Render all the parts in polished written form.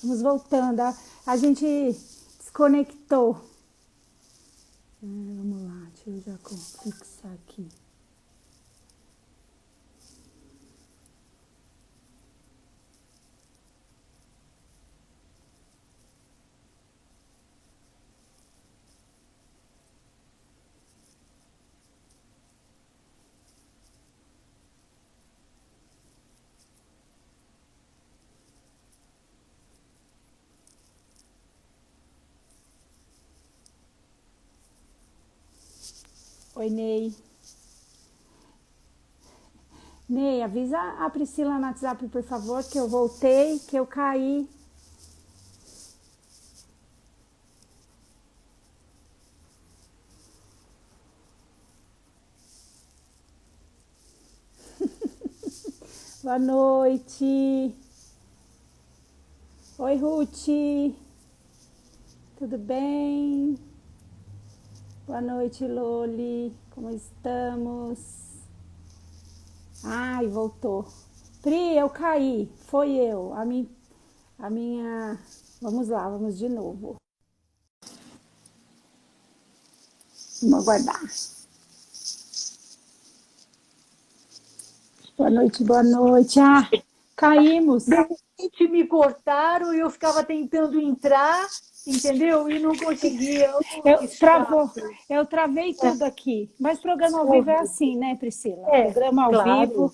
Vamos voltando. A gente desconectou. Vamos lá, deixa eu já fixar aqui. Oi, Ney. Ney, avisa a Priscila no WhatsApp, por favor, que eu voltei, que eu caí. Boa noite. Oi, Ruth. Tudo bem? Boa noite, Loli. Como estamos? Ai, voltou. Pri, eu caí. Foi eu. A minha... Vamos lá, vamos de novo. Vamos aguardar. Boa noite, boa noite. Ah, caímos. De repente me cortaram e eu ficava tentando entrar, entendeu? E não conseguia. Oh, que chato. Eu travei tudo aqui. Mas programa ao vivo é assim, né, Priscila? Programa ao claro, vivo.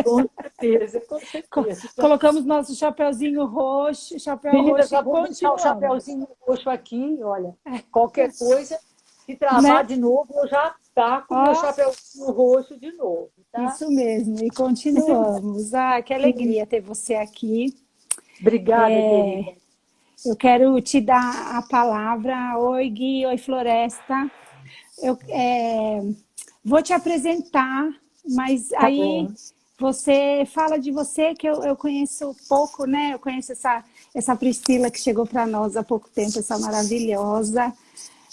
com certeza, com certeza. Colocamos nosso chapeuzinho roxo, chapéu Menina, roxo e já vou deixar o continuamos. chapeuzinho roxo aqui, olha. Qualquer coisa, se travar Né? de novo, eu já taco o meu Ó, chapeuzinho roxo de novo, tá? isso mesmo. E continuamos. Ah, que alegria ter você aqui. Obrigada, querida. Eu quero te dar a palavra. Oi, Gui. Oi, Floresta. Eu vou te apresentar, mas Tá aí bom. você fala de você, que eu conheço pouco, né? Eu conheço essa Priscila que chegou para nós há pouco tempo, essa maravilhosa.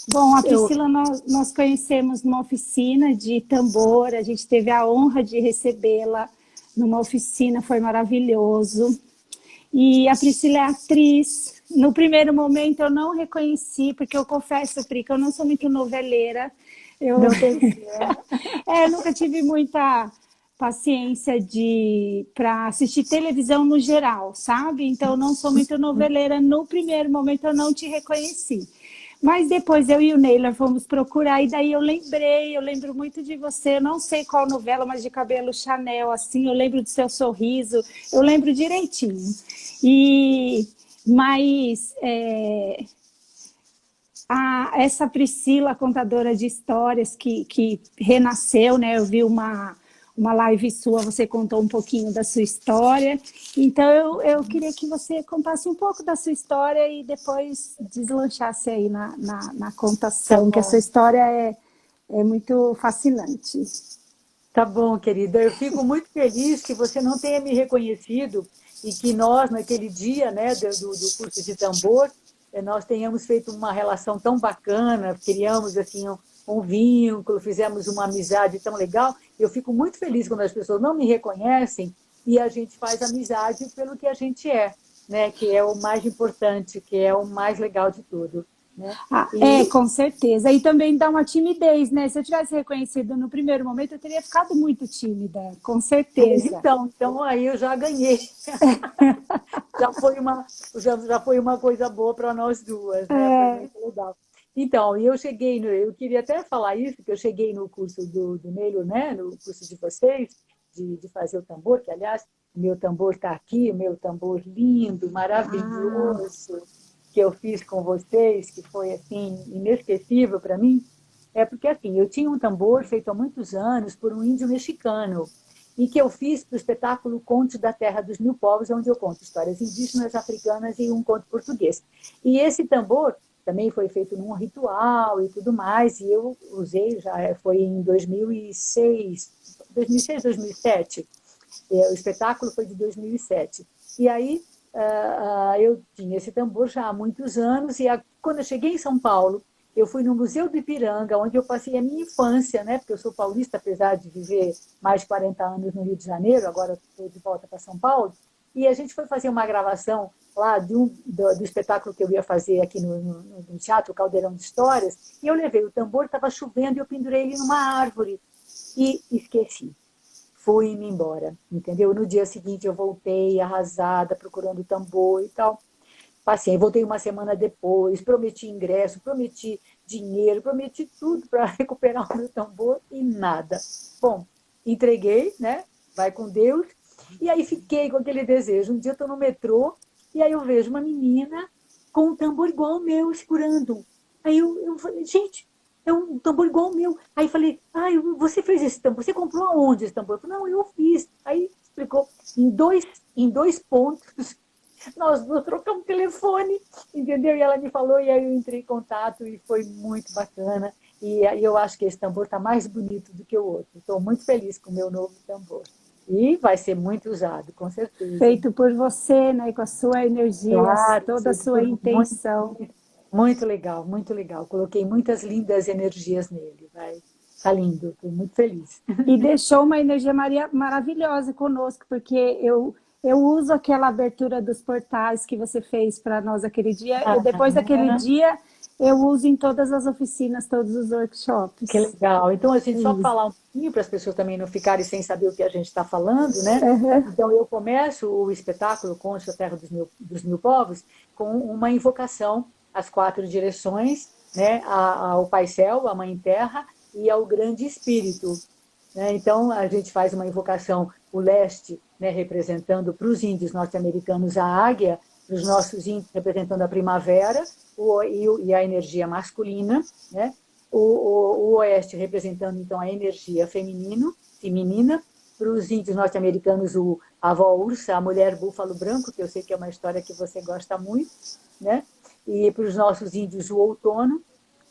Bom, a Eu, Priscila nós conhecemos numa oficina de tambor, a gente teve a honra de recebê-la numa oficina, foi maravilhoso. E a Priscila é atriz. No primeiro momento eu não reconheci, porque eu confesso, Pri, que eu não sou muito noveleira. Eu, não tem problema. nunca tive muita paciência para assistir televisão no geral, sabe? Então eu não sou muito noveleira. No primeiro momento eu não te reconheci. Mas depois eu e o Neylor fomos procurar e daí eu lembro muito de você, eu não sei qual novela, mas de cabelo Chanel, assim, eu lembro do seu sorriso, eu lembro direitinho. E, mas essa Priscila, contadora de histórias que renasceu, né? Eu vi uma live sua, você contou um pouquinho da sua história. Então, eu queria que você contasse um pouco da sua história e depois deslanchasse aí na Tá contação, que a sua bom. história é muito fascinante. Tá bom, querida. Eu fico muito feliz que você não tenha me reconhecido e que nós, naquele dia, né, do curso de tambor, nós tenhamos feito uma relação tão bacana, criamos assim um vínculo, fizemos uma amizade tão legal. Eu fico muito feliz quando as pessoas não me reconhecem e a gente faz amizade pelo que a gente é, né, que é o mais importante, que é o mais legal de tudo, né? E Com certeza. E também dá uma timidez, né? Se eu tivesse reconhecido no primeiro momento, eu teria ficado muito tímida, com pois certeza. então aí eu já ganhei. Já foi uma coisa boa para nós duas, né? Foi muito legal. Então, e eu cheguei, eu queria até falar isso, que eu cheguei no curso do Nélio, né? No curso de vocês, de fazer o tambor, que, aliás, o meu tambor está aqui, o meu tambor lindo, Ah, maravilhoso, que eu fiz com vocês, que foi, assim, inesquecível para mim. É porque, assim, eu tinha um tambor feito há muitos anos por um índio mexicano, e que eu fiz para o espetáculo Contos da Terra dos Mil Povos, onde eu conto histórias indígenas, africanas e um conto português. E esse tambor também foi feito num ritual e tudo mais, e eu usei, já foi em 2006, 2007, o espetáculo foi de 2007. E aí eu tinha esse tambor já há muitos anos, e quando eu cheguei em São Paulo, eu fui no Museu do Ipiranga, onde eu passei a minha infância, né? Porque eu sou paulista, apesar de viver mais de 40 anos no Rio de Janeiro, agora estou de volta para São Paulo. E a gente foi fazer uma gravação lá do espetáculo que eu ia fazer aqui no Teatro Caldeirão de Histórias, e eu levei o tambor, estava chovendo, e eu pendurei ele numa árvore e esqueci. Fui-me embora, entendeu? No dia seguinte eu voltei arrasada, procurando o tambor e tal. Passei, voltei uma semana depois, prometi ingresso, prometi dinheiro, prometi tudo para recuperar o meu tambor e nada. Bom, entreguei, né? Vai com Deus. E aí fiquei com aquele desejo. Um dia eu estou no metrô e aí eu vejo uma menina com um tambor igual ao meu, segurando. Aí eu falei, gente, é um tambor igual ao meu. Aí falei, você fez esse tambor? Você comprou aonde esse tambor? Eu falei, não, eu fiz. Aí explicou, em dois pontos, nós duas trocamos telefone, entendeu? E ela me falou, e aí eu entrei em contato e foi muito bacana. E aí eu acho que esse tambor está mais bonito do que o outro. Estou muito feliz com o meu novo tambor. E vai ser muito usado, com certeza. Feito por você, né? Com a sua energia, Claro, toda a sua muito, intenção. muito legal, muito legal. Coloquei muitas lindas energias nele. Vai. Tá lindo, estou muito feliz. E deixou uma energia maravilhosa conosco, porque eu uso aquela abertura dos portais que você fez para nós aquele dia. Eu, depois daquele dia, eu uso em todas as oficinas, todos os Que workshops. legal. Então, a gente só Isso. falar um pouquinho para as pessoas também não ficarem sem saber o que a gente está falando, né? Uhum. Então, eu começo o espetáculo Conte a Terra dos Mil Povos com uma invocação às quatro direções, né? Ao Pai Céu, à Mãe Terra e ao Grande Espírito. Né? Então, a gente faz uma invocação, o leste, né, representando para os índios norte-americanos a águia, para os nossos índios representando a primavera e a energia masculina, né? O oeste representando, então, a energia feminina, para os índios norte-americanos, a avó ursa, a mulher búfalo branco, que eu sei que é uma história que você gosta muito, né? E para os nossos índios, o outono,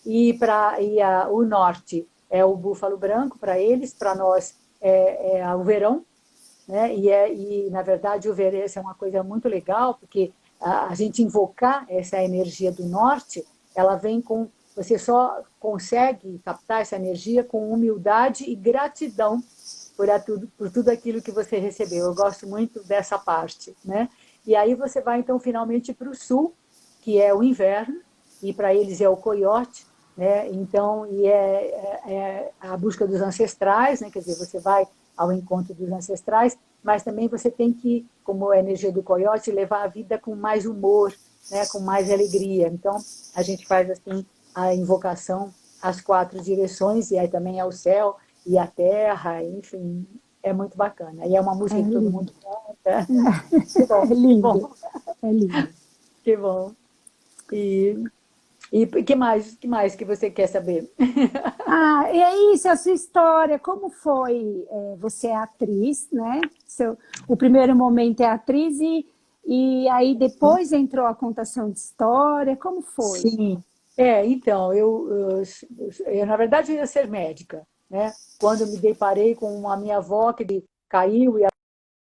o norte é o búfalo branco para eles, para nós é o verão, né? E, na verdade, o verão é uma coisa muito legal, porque a gente invocar essa energia do norte, ela vem com. Você só consegue captar essa energia com humildade e gratidão por tudo aquilo que você recebeu. Eu gosto muito dessa parte, né? E aí você vai, então, finalmente para o sul, que é o inverno, e para eles é o coiote, né? Então, é a busca dos ancestrais, né? Quer dizer, você vai ao encontro dos ancestrais, mas também você tem que, como a energia do coiote, levar a vida com mais humor, né? Com mais alegria. Então, a gente faz assim a invocação às quatro direções, e aí também ao céu e à terra, enfim, é muito bacana. E é uma É música que todo lindo. mundo canta. Que bom, É que lindo. bom, É lindo. que bom. E que mais que você quer saber? Ah, e é isso, a sua história, como foi? Você é atriz, né? O primeiro momento é atriz e aí depois entrou a contação de história, como foi? Sim. Então, na verdade, eu ia ser médica, né? Quando eu me deparei com a minha avó, que caiu e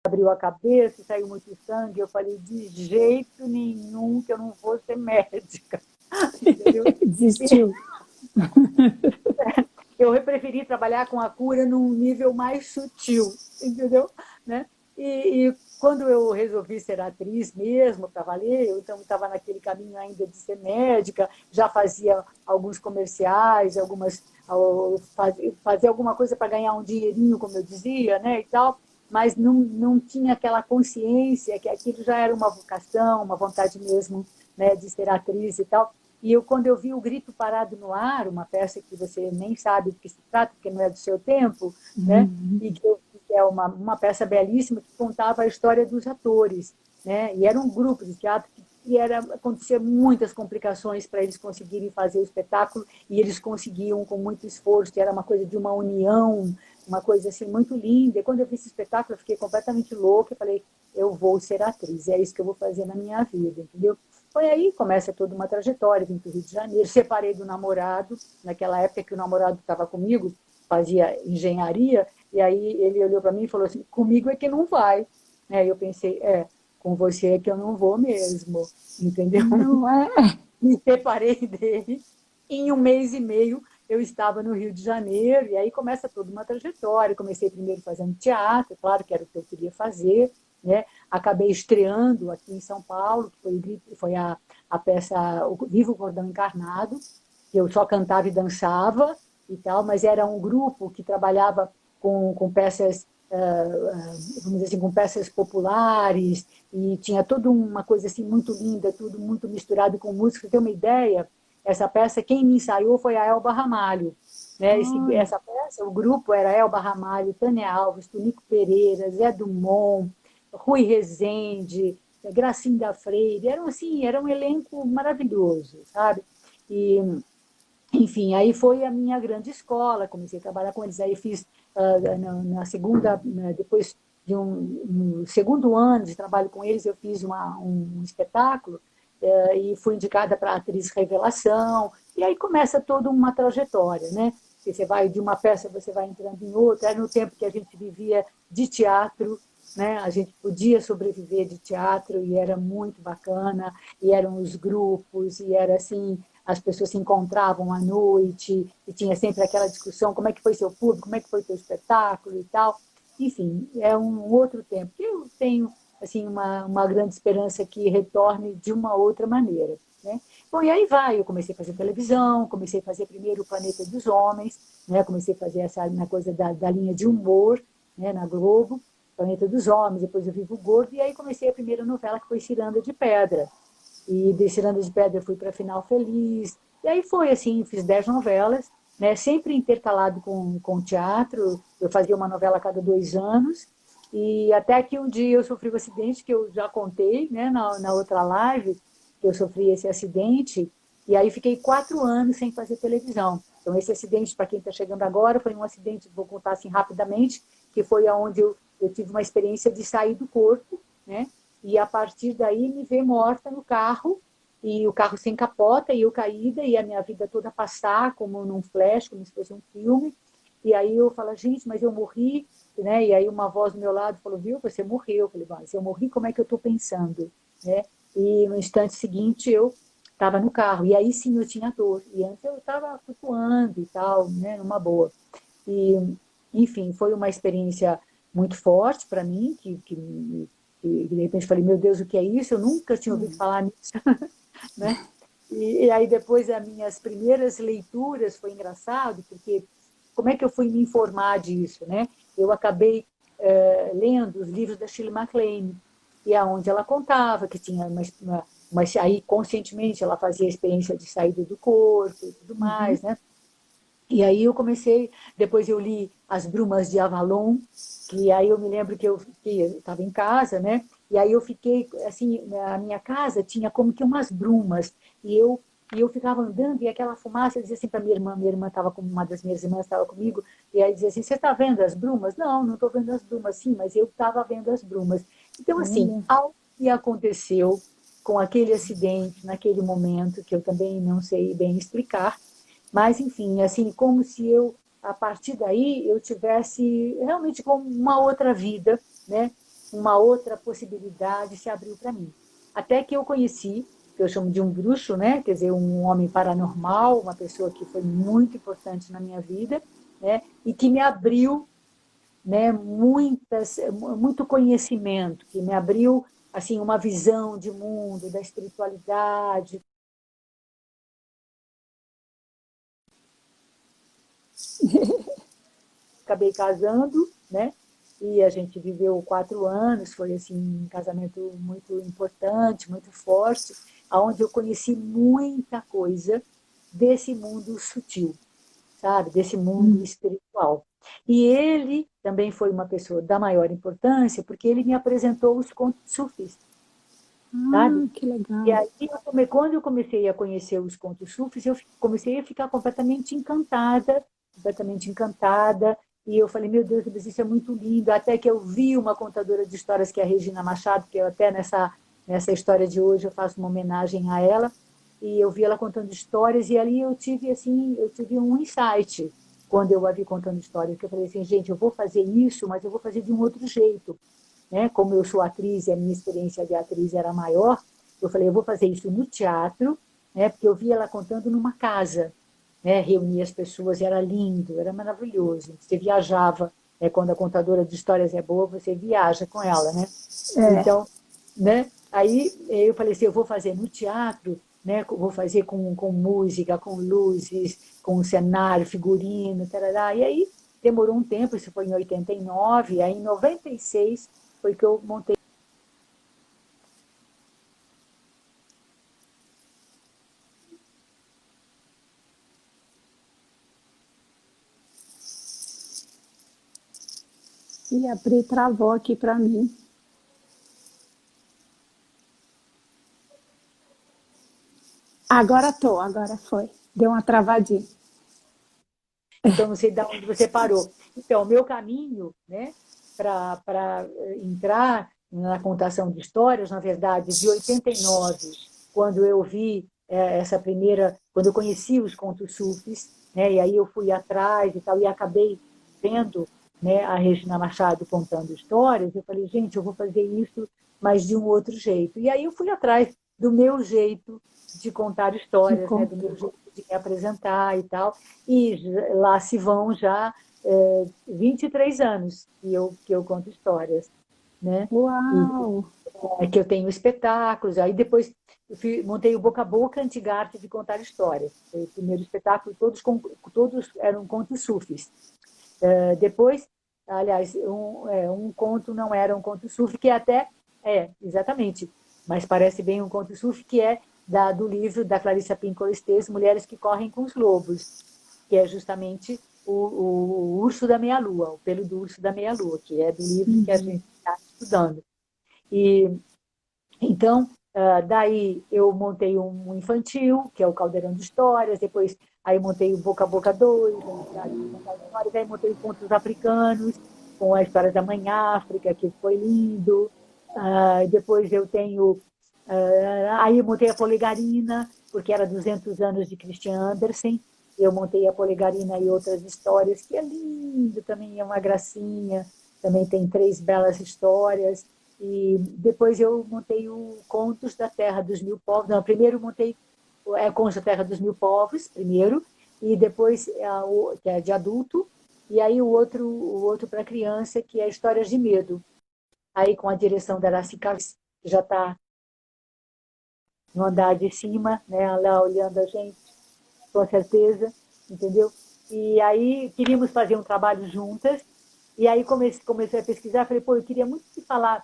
abriu a cabeça e saiu muito sangue, eu falei, de jeito nenhum que eu não vou ser médica, entendeu? Desistiu. Eu preferi trabalhar com a cura num nível mais sutil, entendeu? Né? E quando eu resolvi ser atriz mesmo, para valer, eu então estava naquele caminho ainda de ser médica, já fazia alguns comerciais, fazia alguma coisa para ganhar um dinheirinho, como eu dizia, né, e tal, mas não tinha aquela consciência que aquilo já era uma vocação, uma vontade mesmo, né, de ser atriz e tal. E quando eu vi o Grito Parado no Ar, uma peça que você nem sabe do que se trata, porque não é do seu tempo, né? E que é uma peça belíssima que contava a história dos atores, né? E era um grupo de teatro que acontecia muitas complicações para eles conseguirem fazer o espetáculo, e eles conseguiam com muito esforço, era uma coisa de uma união, uma coisa assim muito linda. E quando eu vi esse espetáculo, eu fiquei completamente louca e falei, eu vou ser atriz, é isso que eu vou fazer na minha vida, entendeu? Foi aí que começa toda uma trajetória, vim para o Rio de Janeiro, separei do namorado, naquela época que o namorado estava comigo, fazia engenharia, e aí ele olhou para mim e falou assim, comigo é que não vai. Aí eu pensei, com você é que eu não vou mesmo, entendeu? Não é? Me separei dele, em um mês e meio eu estava no Rio de Janeiro, e aí começa toda uma trajetória. Comecei primeiro fazendo teatro, claro que era o que eu queria fazer, né? Acabei estreando aqui em São Paulo, que foi a peça O Vivo Cordão Encarnado, que eu só cantava e dançava e tal, mas era um grupo que trabalhava com peças, vamos dizer assim, com peças populares, e tinha toda uma coisa assim muito linda, tudo muito misturado com música. Pra ter uma ideia, essa peça, quem me ensaiou foi a Elba Ramalho. Né? Olha, Essa peça, o grupo era Elba Ramalho, Tânia Alves, Tonico Pereira, Zé Dumont, Rui Rezende, Gracinda Freire, eram assim, era um elenco maravilhoso, sabe? E, enfim, aí foi a minha grande escola, comecei a trabalhar com eles, aí fiz na segunda, depois de no segundo ano de trabalho com eles, eu fiz um espetáculo e fui indicada para atriz revelação, e aí começa toda uma trajetória, né? Você vai de uma peça, você vai entrando em outra, era no tempo que a gente vivia de teatro, né? A gente podia sobreviver de teatro e era muito bacana, e eram os grupos, e era assim, as pessoas se encontravam à noite, e tinha sempre aquela discussão, como é que foi seu público, como é que foi seu espetáculo e tal. Enfim, é um outro tempo. Eu tenho assim uma grande esperança que retorne de uma outra maneira. Né? Bom, e aí vai, eu comecei a fazer televisão, comecei a fazer primeiro o Planeta dos Homens, né? Comecei a fazer essa na coisa da linha de humor, né? Na Globo, Planeta dos Homens, depois eu Vivo Gordo, e aí comecei a primeira novela, que foi Ciranda de Pedra. E de Ciranda de Pedra eu fui para Final Feliz. E aí foi assim, fiz 10 novelas, né? Sempre intercalado com teatro. Eu fazia uma novela a cada 2 anos. E até que um dia eu sofri um acidente, que eu já contei, né? Na outra live, que eu sofri esse acidente. E aí fiquei 4 anos sem fazer televisão. Então, esse acidente, para quem está chegando agora, foi um acidente, vou contar assim rapidamente, que foi onde eu tive uma experiência de sair do corpo, né? E a partir daí me ver morta no carro, e o carro sem capota, e eu caída, e a minha vida toda passar como num flash, como se fosse um filme. E aí eu falo, gente, mas eu morri, né? E aí uma voz do meu lado falou, viu, você morreu. Eu falei, mas eu morri, como é que eu estou pensando? Né? E no instante seguinte eu estava no carro, e aí sim eu tinha dor. E antes eu estava flutuando e tal, né? Numa boa. E, enfim, foi uma experiência muito forte para mim, que de repente falei, meu Deus, o que é isso? Eu nunca tinha ouvido falar nisso, né? E aí depois as minhas primeiras leituras foi engraçado, porque como é que eu fui me informar disso, né? Eu acabei lendo os livros da Shirley MacLaine, e aonde ela contava que tinha mas aí conscientemente ela fazia a experiência de saída do corpo e tudo mais, né? E aí eu comecei, depois eu li As Brumas de Avalon, que aí eu me lembro que eu estava em casa, né? E aí eu fiquei, assim, a minha casa tinha como que umas brumas, e eu ficava andando, e aquela fumaça, eu dizia assim para minha irmã estava com, uma das minhas irmãs estava comigo, e aí dizia assim, você está vendo as brumas? Não, não estou vendo as brumas, sim, mas eu estava vendo as brumas. Então, assim, olha. algo que aconteceu com aquele acidente, naquele momento, que eu também não sei bem explicar, mas, enfim, assim, como se eu, a partir daí, eu tivesse realmente como uma outra vida, né? Uma outra possibilidade se abriu para mim. Até que eu conheci, que eu chamo de um bruxo, né? Quer dizer, um homem paranormal, uma pessoa que foi muito importante na minha vida, né? E que me abriu, né? Muito conhecimento, que me abriu, assim, uma visão de mundo, da espiritualidade. Acabei casando, né? E a gente viveu 4 anos, foi assim um casamento muito importante, muito forte, aonde eu conheci muita coisa desse mundo sutil, sabe? Desse mundo espiritual. E ele também foi uma pessoa da maior importância, porque ele me apresentou os contos sufis, sabe? Ah, que E legal. aí, quando eu comecei a conhecer os contos sufis, eu comecei a ficar completamente encantada, e eu falei, meu Deus, mas isso é muito lindo, até que eu vi uma contadora de histórias, que é a Regina Machado, que eu até nessa história de hoje eu faço uma homenagem a ela, e eu vi ela contando histórias, e ali eu tive um insight, quando eu a vi contando histórias, que eu falei assim, gente, eu vou fazer isso, mas eu vou fazer de um outro jeito, né? Como eu sou atriz e a minha experiência de atriz era maior, eu falei, eu vou fazer isso no teatro, né? Porque eu via ela contando numa casa, né? Reunia as pessoas, era lindo, era maravilhoso. Você viajava Quando a contadora de histórias é boa, você viaja com ela, né? É. Então, né? Aí eu falei assim, eu vou fazer no teatro, né? Vou fazer com música, com luzes, com cenário, figurino, tarará. E aí demorou um tempo, isso foi em 89, aí em 96 foi que eu montei. E a Pri travou aqui para mim. Agora foi. Deu uma travadinha. Então, não sei de onde você parou. Então, o meu caminho, né, para entrar na contação de histórias, na verdade, de 89, quando eu vi essa primeira, quando eu conheci os contos sufis, né, e aí eu fui atrás e tal, e acabei vendo, né, a Regina Machado contando histórias, eu falei, gente, eu vou fazer isso, mas de um outro jeito. E aí eu fui atrás do meu jeito de contar Que histórias, né, do conta. meu jeito de me apresentar e tal. E lá se vão já 23 anos que eu conto histórias, né? E Uau! que eu tenho espetáculos. Aí depois montei o Boca a Boca, Antiga Arte de Contar Histórias. Foi o primeiro espetáculo, todos eram contos sufis. Depois, aliás, um conto não era um conto sufi, que até exatamente, mas parece bem um conto sufi, que é do livro da Clarissa Pinkola Estes, Mulheres que Correm com os Lobos, que é justamente o urso da meia-lua, o pelo do urso da meia-lua, que é do livro que a gente está estudando. E então, daí eu montei um infantil, que é o Caldeirão de Histórias, depois aí montei o Boca a Boca 2, aí montei contos africanos, com a história da Mãe África, que foi lindo. Depois eu tenho... aí eu montei a Polegarina, porque era 200 anos de Christian Andersen, eu montei a Polegarina e outras histórias, que é lindo, também é uma gracinha, também tem 3 belas histórias. E depois eu montei o Contos da Terra dos Mil Povos. Não, primeiro montei Contos da Terra dos Mil Povos, primeiro, e depois que é de adulto, e aí o outro para criança, que é Histórias de Medo. Aí com a direção da Araci Carlos, que já está no andar de cima, né, lá olhando a gente, com certeza, entendeu? E aí queríamos fazer um trabalho juntas, e aí comecei a pesquisar, falei, pô, eu queria muito falar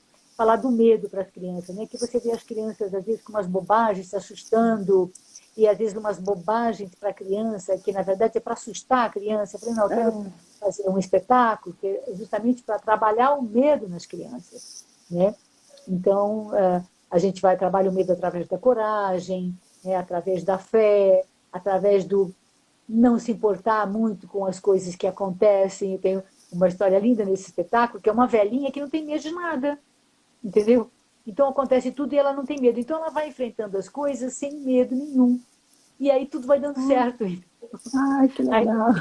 do medo para as crianças, né? Que você vê as crianças, às vezes, com umas bobagens, se assustando, e às vezes umas bobagens para a criança, que na verdade é para assustar a criança. Eu falei, não, eu quero fazer um espetáculo que é justamente para trabalhar o medo nas crianças, né? Então, a gente vai trabalhar o medo através da coragem, né? Através da fé, através do não se importar muito com as coisas que acontecem. Eu tenho uma história linda nesse espetáculo, que é uma velhinha que não tem medo de nada, entendeu? Então acontece tudo e ela não tem medo. Então ela vai enfrentando as coisas sem medo nenhum. E aí tudo vai dando certo. Ai, que Aí legal.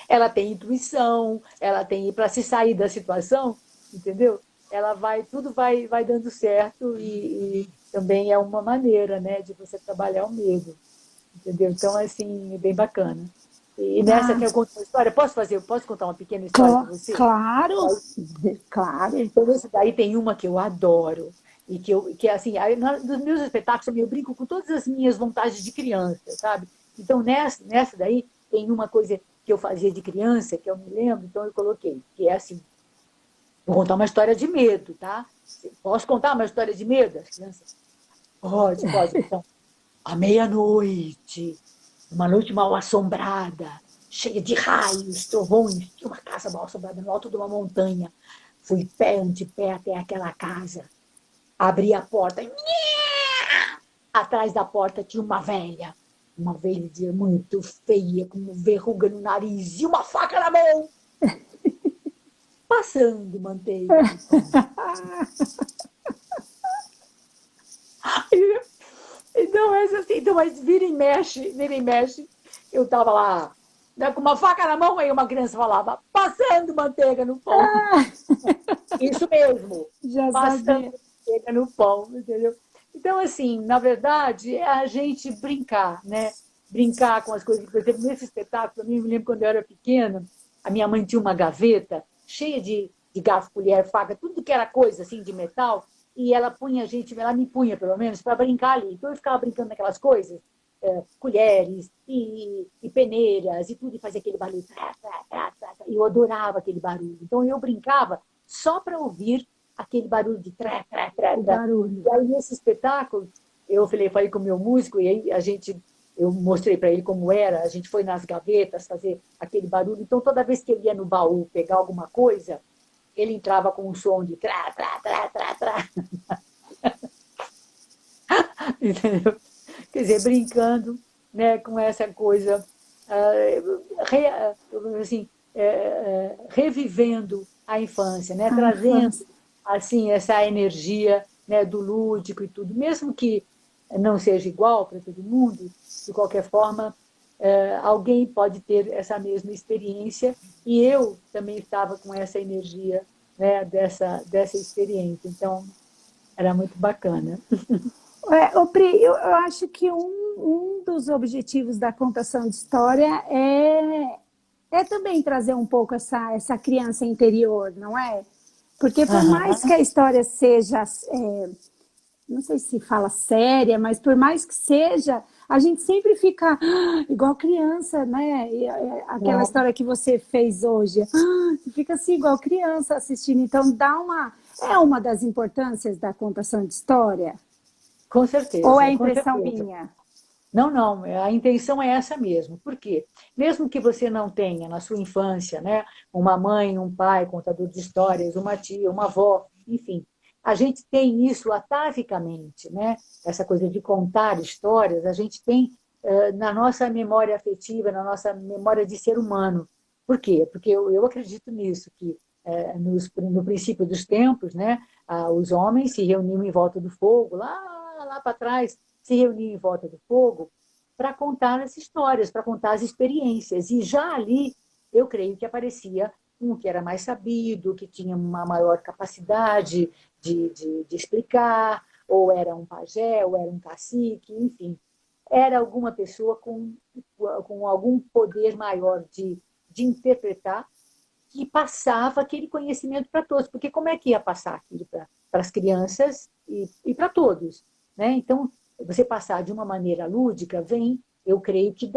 ela tem intuição, ela tem para se sair da situação, entendeu? Tudo vai dando certo e também é uma maneira, né, de você trabalhar o medo, entendeu? Então assim, é bem bacana. E nessa Ah, que eu conto uma história, posso contar uma pequena história para você? claro, claro. Então, esse daí tem uma que eu adoro. E que assim, nos meus espetáculos também eu brinco com todas as minhas vontades de criança, sabe? Então, nessa daí, tem uma coisa que eu fazia de criança, que eu me lembro, então eu coloquei, que é assim, vou contar uma história de medo, tá? Posso contar uma história de medo? As crianças, pode. Então, à meia-noite, uma noite mal assombrada, cheia de raios, trovões, tinha uma casa mal assombrada no alto de uma montanha. Fui pé ante pé até aquela casa. Abri a porta. Atrás da porta tinha uma velha muito feia, com uma verruga no nariz e uma faca na mão, passando manteiga no pão. Então, assim, então, mas vira e mexe, eu estava lá, né, com uma faca na mão, aí uma criança falava, passando manteiga no pão. Isso mesmo, Já passando sabia. manteiga no pão, entendeu? Então, assim, na verdade, é a gente brincar, né? Brincar com as coisas. Por exemplo, nesse espetáculo, eu me lembro quando eu era pequena, a minha mãe tinha uma gaveta cheia de garfo, colher, faca, tudo que era coisa assim de metal, e ela punha a gente, ela me punha pelo menos, para brincar ali. Então eu ficava brincando naquelas coisas, colheres e peneiras e tudo, e fazia aquele barulho. E eu adorava aquele barulho. Então eu brincava só para ouvir aquele barulho de trá, trá, trá, O trá. barulho. E aí nesse espetáculo, eu falei com o meu músico, e aí eu mostrei para ele como era, a gente foi nas gavetas fazer aquele barulho. Então toda vez que ele ia no baú pegar alguma coisa, ele entrava com um som de trá, trá, trá, trá, trá. Entendeu? Quer dizer, brincando, né, com essa coisa, assim, revivendo a infância, né, A trazendo infância. assim essa energia, né, do lúdico e tudo, mesmo que não seja igual para todo mundo, de qualquer forma, alguém pode ter essa mesma experiência, e eu também estava com essa energia, né, dessa experiência. Então, era muito bacana. Pri, eu acho que um dos objetivos da contação de história é também trazer um pouco essa criança interior, não é? Porque por mais que Aham, a história seja, não sei se fala séria, mas por mais que seja, a gente sempre fica igual criança, né? E, aquela história que você fez hoje, você fica assim igual criança assistindo. Então é uma das importâncias da contação de história. Ou é com impressão certeza. minha? Não, não, a intenção é essa mesmo. Por quê? Mesmo que você não tenha na sua infância, né, uma mãe, um pai, contador de histórias, uma tia, uma avó, enfim, a gente tem isso atavicamente, né? Essa coisa de contar histórias, a gente tem na nossa memória afetiva, na nossa memória de ser humano. Por quê? Porque eu acredito nisso, que no princípio dos tempos, né, os homens se reuniam em volta do fogo, lá para trás, se reuniam em volta do fogo para contar as histórias, para contar as experiências. E já ali, eu creio que aparecia um que era mais sabido, que tinha uma maior capacidade de explicar, ou era um pajé, ou era um cacique, enfim. Era alguma pessoa com algum poder maior de interpretar, que passava aquele conhecimento para todos. Porque como é que ia passar aquilo para as crianças e para todos? Né? Então, você passar de uma maneira lúdica, vem, eu creio que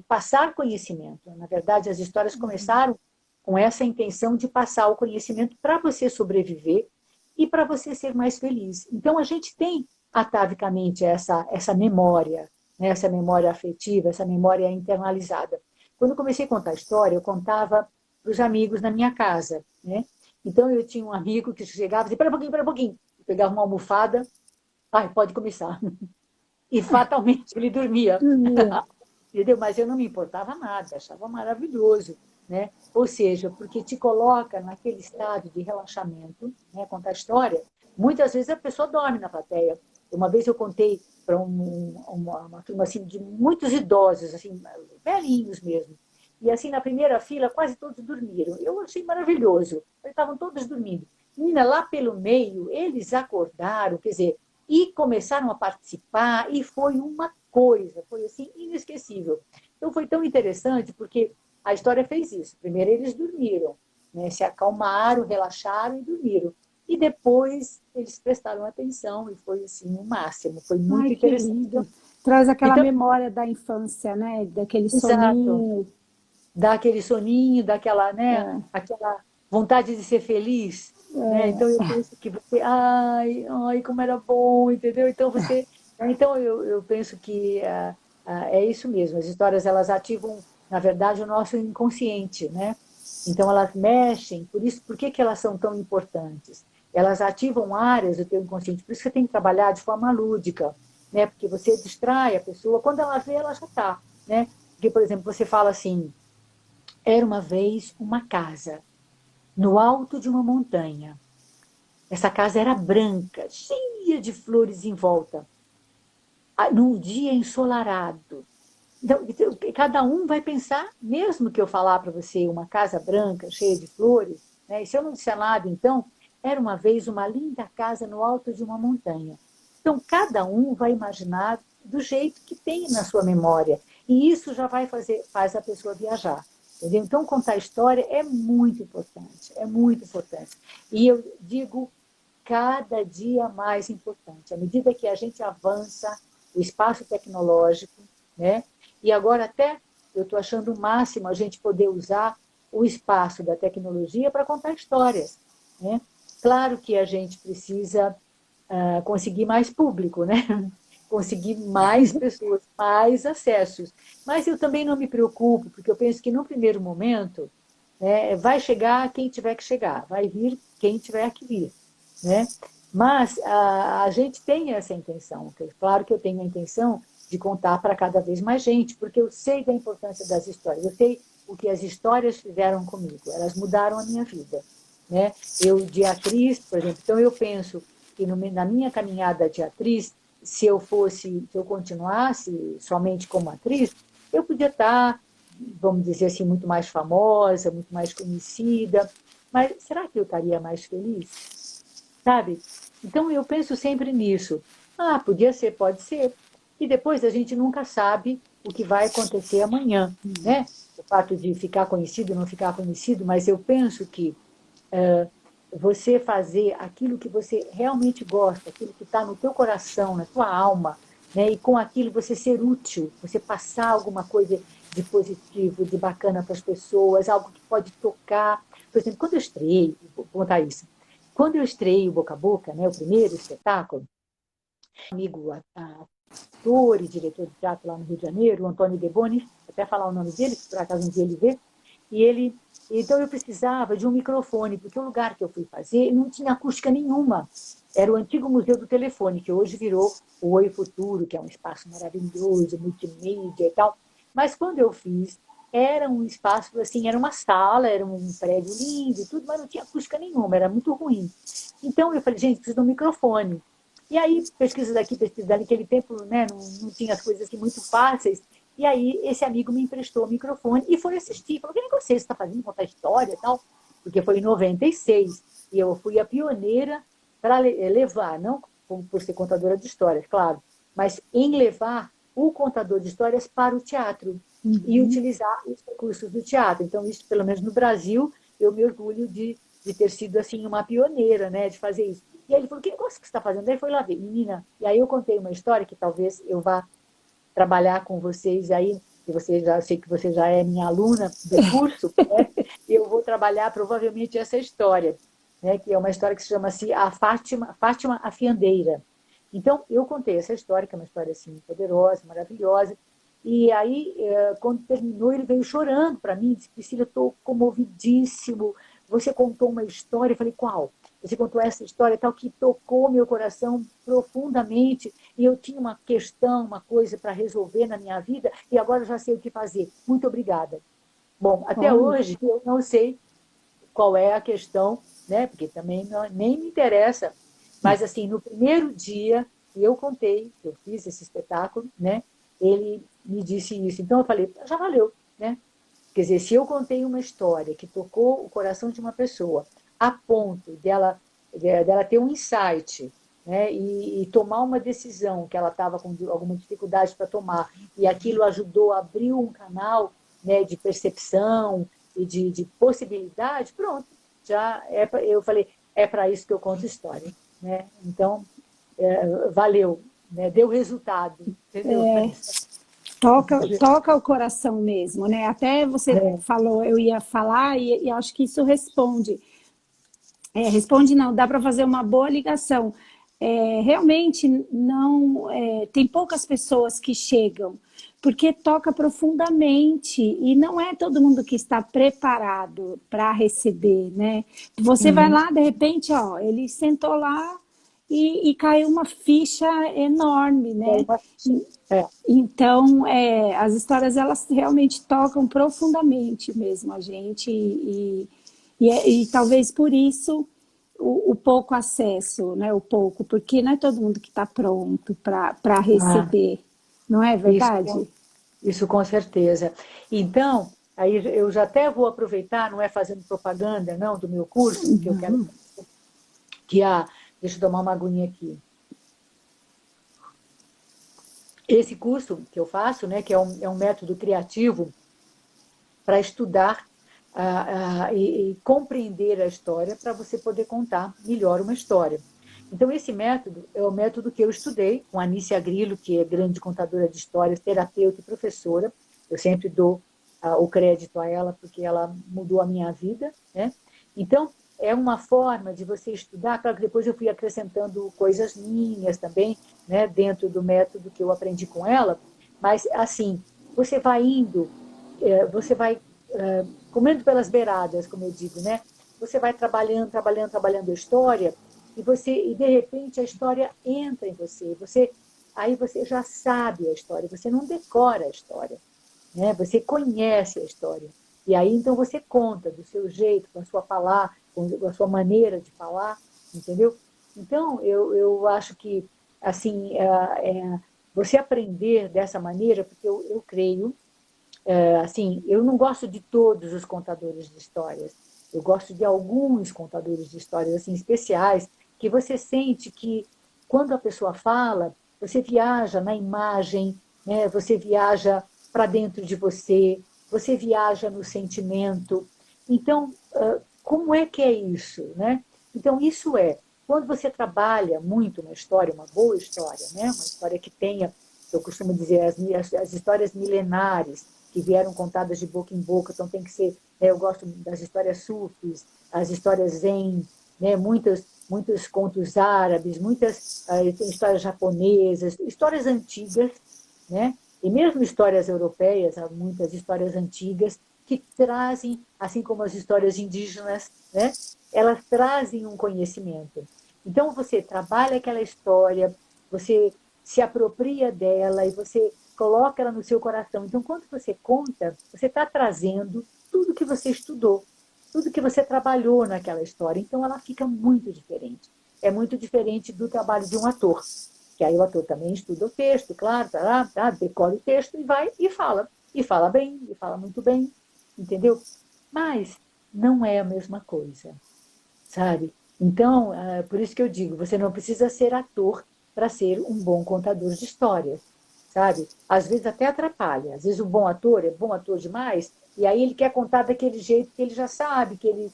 passar conhecimento. Na verdade, as histórias começaram com essa intenção de passar o conhecimento para você sobreviver e para você ser mais feliz. Então, a gente tem atavicamente essa memória, né? Essa memória afetiva, essa memória internalizada. Quando eu comecei a contar a história, eu contava para os amigos na minha casa. Né? Então, eu tinha um amigo que chegava e dizia, espera um pouquinho. Eu pegava uma almofada, pode começar. E fatalmente ele dormia. Dormia. Entendeu? Mas eu não me importava nada, achava maravilhoso. Né? Ou seja, porque te coloca naquele estado de relaxamento, né? Contar a história. Muitas vezes a pessoa dorme na plateia. Uma vez eu contei para uma turma assim, de muitos idosos, assim, velhinhos mesmo. E assim, na primeira fila, quase todos dormiram. Eu achei maravilhoso. Eles estavam todos dormindo. Menina, lá pelo meio, eles acordaram, quer dizer, e começaram a participar, e foi uma coisa, foi assim, inesquecível. Então foi tão interessante, porque a história fez isso. Primeiro eles dormiram, né? Se acalmaram, relaxaram e dormiram. E depois eles prestaram atenção, e foi assim, o máximo, foi Ai, muito que interessante. lindo. Traz aquela Então, memória da infância, né? Daquele exato, soninho. dá aquele soninho, daquela, né, É, aquela vontade de ser feliz, né? Então eu penso que você, ai, como era bom, entendeu? Então eu penso que é isso mesmo. As histórias elas ativam, na verdade, o nosso inconsciente, né? Então elas mexem. Por que elas são tão importantes? Elas ativam áreas do teu inconsciente. Por isso que você tem que trabalhar de forma lúdica, né? Porque você distrai a pessoa. Quando ela vê, ela já está, né? Porque, por exemplo, você fala assim: era uma vez uma casa no alto de uma montanha. Essa casa era branca, cheia de flores em volta, num dia ensolarado. Então, cada um vai pensar, mesmo que eu falar para você uma casa branca, cheia de flores, né? E se eu não disser nada, então, era uma vez uma linda casa no alto de uma montanha. Então, cada um vai imaginar do jeito que tem na sua memória. E isso já faz a pessoa viajar. Entendeu? Então, contar história é muito importante, é muito importante. E eu digo cada dia mais importante. À medida que a gente avança o espaço tecnológico, né? E agora até eu estou achando o máximo a gente poder usar o espaço da tecnologia para contar histórias, né? Claro que a gente precisa conseguir mais público, né? Conseguir mais pessoas, mais acessos. Mas eu também não me preocupo, porque eu penso que no primeiro momento, né, vai chegar quem tiver que chegar, vai vir quem tiver que vir, né? Mas a gente tem essa intenção. Claro que eu tenho a intenção de contar para cada vez mais gente, porque eu sei da importância das histórias, eu sei o que as histórias fizeram comigo, elas mudaram a minha vida, né? Eu, de atriz, por exemplo, então eu penso que na minha caminhada de atriz, se eu continuasse somente como atriz, eu podia estar, vamos dizer assim, muito mais famosa, muito mais conhecida, mas será que eu estaria mais feliz? Sabe? Então eu penso sempre nisso. Ah, podia ser, pode ser. E depois a gente nunca sabe o que vai acontecer amanhã, né? O fato de ficar conhecido, não ficar conhecido, mas eu penso que você fazer aquilo que você realmente gosta, aquilo que está no teu coração, na tua alma, né? E com aquilo você ser útil, você passar alguma coisa de positivo, de bacana para as pessoas, algo que pode tocar. Por exemplo, quando eu estreiei, vou contar isso, quando eu estreiei o Boca a Boca, né, o primeiro espetáculo, um amigo ator e diretor de teatro lá no Rio de Janeiro, o Antônio De Bonis, até falar o nome dele, que por acaso um dia ele vê, e ele, então eu precisava de um microfone, porque o lugar que eu fui fazer não tinha acústica nenhuma. Era o antigo Museu do Telefone, que hoje virou o Oi Futuro, que é um espaço maravilhoso, multimídia e tal. Mas quando eu fiz, era um espaço, assim, era uma sala, era um prédio lindo e tudo, mas não tinha acústica nenhuma, era muito ruim. Então eu falei, gente, preciso de um microfone. E aí, pesquisa daqui, pesquisa dali, naquele tempo, né, não tinha as coisas assim muito fáceis. E aí, esse amigo me emprestou o microfone e foi assistir. Falou, que negócio é esse? Você está fazendo contar história e tal? Porque foi em 96. E eu fui a pioneira para levar, não por ser contadora de histórias, claro, mas em levar o contador de histórias para o teatro e utilizar os recursos do teatro. Então, isso, pelo menos no Brasil, eu me orgulho de ter sido assim uma pioneira, né, de fazer isso. E aí ele falou, que negócio que você está fazendo? Aí ele foi lá ver, menina. E aí eu contei uma história que talvez eu vá trabalhar com vocês aí, que você já sei que você já é minha aluna do curso, né? E eu vou trabalhar provavelmente essa história, né? Que é uma história que se chama-se a Fátima a Fiandeira. Então, eu contei essa história, que é uma história assim poderosa, maravilhosa. E aí, quando terminou, ele veio chorando para mim, disse, Priscila, eu estou comovidíssimo, você contou uma história. Eu falei, qual? Você contou essa história tal que tocou meu coração profundamente e eu tinha uma questão, uma coisa para resolver na minha vida e agora eu já sei o que fazer. Muito obrigada. Bom, até Olha, hoje eu não sei qual é a questão, né? Porque também nem me interessa. Mas assim, no primeiro dia que eu contei, que eu fiz esse espetáculo, né? Ele me disse isso. Então eu falei, já valeu, né? Quer dizer, se eu contei uma história que tocou o coração de uma pessoa, a ponto dela ter um insight, né, e tomar uma decisão que ela estava com alguma dificuldade para tomar, e aquilo ajudou a abrir um canal, né, de percepção e de possibilidade, pronto, já eu falei, é para isso que eu conto história. Né? Então, valeu, né, deu resultado, entendeu? toca o coração mesmo, né? Até você É. falou, eu ia falar e acho que isso responde. Responde não, dá para fazer uma boa ligação. Realmente não tem poucas pessoas que chegam, porque toca profundamente e não é todo mundo que está preparado para receber, né? Você vai Uhum. lá, de repente, ó, ele sentou lá e caiu uma ficha enorme, É né? uma... é. Então, as histórias elas realmente tocam profundamente mesmo a gente e talvez por isso o pouco acesso, né? O pouco, porque não é todo mundo que está pronto para Ah, receber, não é isso, verdade? isso com certeza. Então, aí eu já até vou aproveitar, não é fazendo propaganda, não, do meu curso, que eu quero que deixa eu tomar uma aguinha aqui. Esse curso que eu faço, né, que é um método criativo para estudar e compreender a história para você poder contar melhor uma história. Então, esse método é o método que eu estudei com a Anícia Grillo, que é grande contadora de histórias, terapeuta e professora. Eu sempre dou o crédito a ela, porque ela mudou a minha vida, né? Então, é uma forma de você estudar. Claro que depois eu fui acrescentando coisas minhas também, né, dentro do método que eu aprendi com ela, mas, assim, você vai indo, você vai comendo pelas beiradas, como eu digo, né? Você vai trabalhando, trabalhando, trabalhando a história, e de repente a história entra em você. Aí você já sabe a história, você não decora a história, né? Você conhece a história. E aí então você conta do seu jeito, com a sua palavra, com a sua maneira de falar, entendeu? Então eu acho que assim você aprender dessa maneira, porque eu creio assim, eu não gosto de todos os contadores de histórias. Eu gosto de alguns contadores de histórias assim especiais, que você sente que quando a pessoa fala, você viaja na imagem, né? Você viaja para dentro de você, você viaja no sentimento. Então, como é que é isso, né? Então, isso quando você trabalha muito uma história, uma boa história, né? Uma história que tenha, eu costumo dizer, as histórias milenares, que vieram contadas de boca em boca, então tem que ser, né, eu gosto das histórias sufis, as histórias zen, né, muitos contos árabes, muitas tem histórias japonesas, histórias antigas, né, e mesmo histórias europeias, há muitas histórias antigas que trazem, assim como as histórias indígenas, né, elas trazem um conhecimento. Então você trabalha aquela história, você se apropria dela e você coloca ela no seu coração. Então, quando você conta, você está trazendo tudo que você estudou, tudo que você trabalhou naquela história. Então, ela fica muito diferente. É muito diferente do trabalho de um ator, que aí o ator também estuda o texto, claro, decora o texto e vai e fala bem, e fala muito bem, entendeu? Mas não é a mesma coisa, sabe? Então, por isso que eu digo, você não precisa ser ator para ser um bom contador de histórias, sabe? Às vezes até atrapalha. Às vezes o bom ator é bom ator demais, e aí ele quer contar daquele jeito que ele já sabe, que ele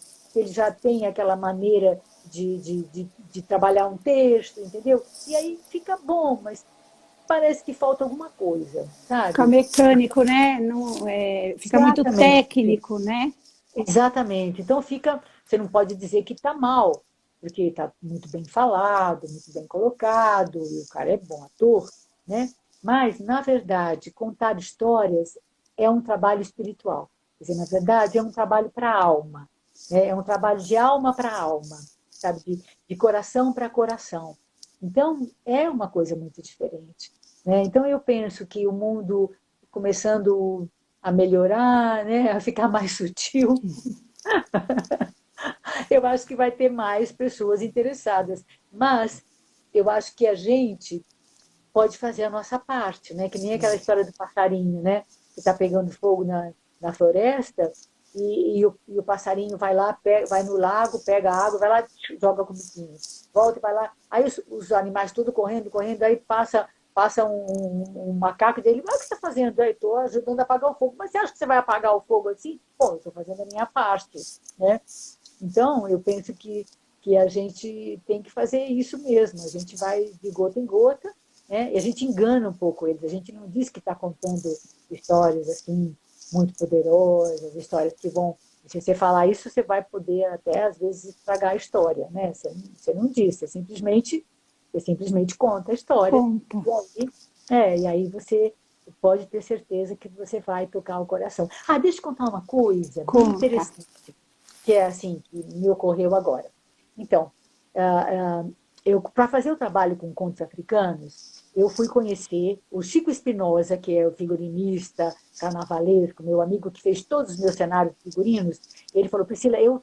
já tem aquela maneira de trabalhar um texto, entendeu? E aí fica bom, mas parece que falta alguma coisa, Fica sabe? mecânico, né? Não, fica muito Exatamente. técnico, né? Exatamente. Então fica, você não pode dizer que está mal, porque está muito bem falado, muito bem colocado, e o cara é bom ator, né? Mas, na verdade, contar histórias é um trabalho espiritual. Quer dizer, na verdade, é um trabalho para a alma, né? É um trabalho de alma para alma, sabe? De coração para coração. Então, é uma coisa muito diferente, né? Então, eu penso que o mundo começando a melhorar, né, a ficar mais sutil, eu acho que vai ter mais pessoas interessadas. Mas eu acho que a gente pode fazer a nossa parte, né? Que nem aquela história do passarinho, né? Que está pegando fogo na floresta e o passarinho vai lá, vai no lago, pega a água, vai lá, joga com o biquinho, volta e vai lá. Aí os animais tudo correndo, correndo, aí passa um macaco dele, mas o que você está fazendo? Eu estou ajudando a apagar o fogo. Mas você acha que você vai apagar o fogo assim? Pô, eu estou fazendo a minha parte, né? Então, eu penso que a gente tem que fazer isso mesmo. A gente vai de gota em gota, né? E a gente engana um pouco eles. A gente não diz que está contando histórias assim muito poderosas, histórias que vão. Se você falar isso, você vai poder até às vezes estragar a história, né? Você não diz, você simplesmente conta a história. Conta. E aí você pode ter certeza que você vai tocar o coração. Ah, deixa eu contar uma coisa bem Conta. interessante, que é assim, que me ocorreu agora. Então, eu para fazer o trabalho com contos africanos, eu fui conhecer o Chico Espinosa, que é o figurinista carnavalesco, meu amigo que fez todos os meus cenários figurinos. Ele falou: Priscila, eu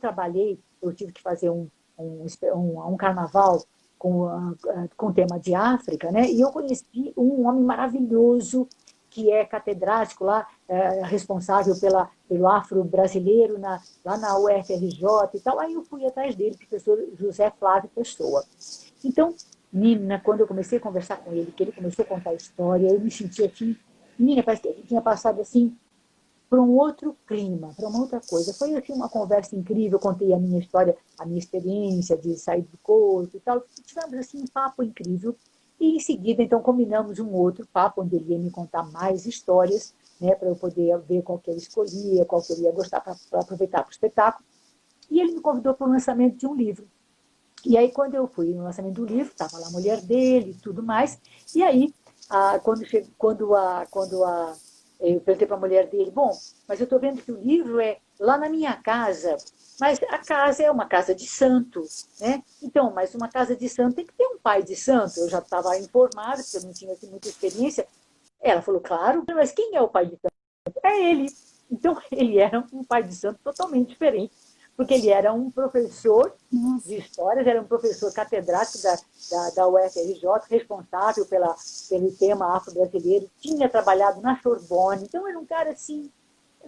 tive que fazer um carnaval com tema de África, né? E eu conheci um homem maravilhoso que é catedrático lá, responsável pelo afro-brasileiro lá na UFRJ e tal. Aí eu fui atrás dele, professor José Flávio Pessoa. Então, menina, quando eu comecei a conversar com ele, que ele começou a contar a história, eu me senti assim, menina, parece que eu tinha passado assim para um outro clima, para uma outra coisa. Foi assim uma conversa incrível, eu contei a minha história, a minha experiência de sair do corpo e tal. Tivemos assim um papo incrível. E em seguida, então, combinamos um outro papo, onde ele ia me contar mais histórias, né, para eu poder ver qual que ele escolhia, qual que ele ia gostar para aproveitar para o espetáculo. E ele me convidou para o lançamento de um livro. E aí, quando eu fui no lançamento do livro, estava lá a mulher dele e tudo mais. E aí, eu perguntei para a mulher dele, bom, mas eu estou vendo que o livro é lá na minha casa, mas a casa é uma casa de santo, né? Então, mas uma casa de santo tem que ter um pai de santo. Eu já estava informada, porque eu não tinha assim, muita experiência. Ela falou, claro, mas quem é o pai de santo? É ele. Então, ele era um pai de santo totalmente diferente, porque ele era um professor de histórias, era um professor catedrático da UFRJ, responsável pelo tema afro-brasileiro, tinha trabalhado na Sorbonne, então era um cara assim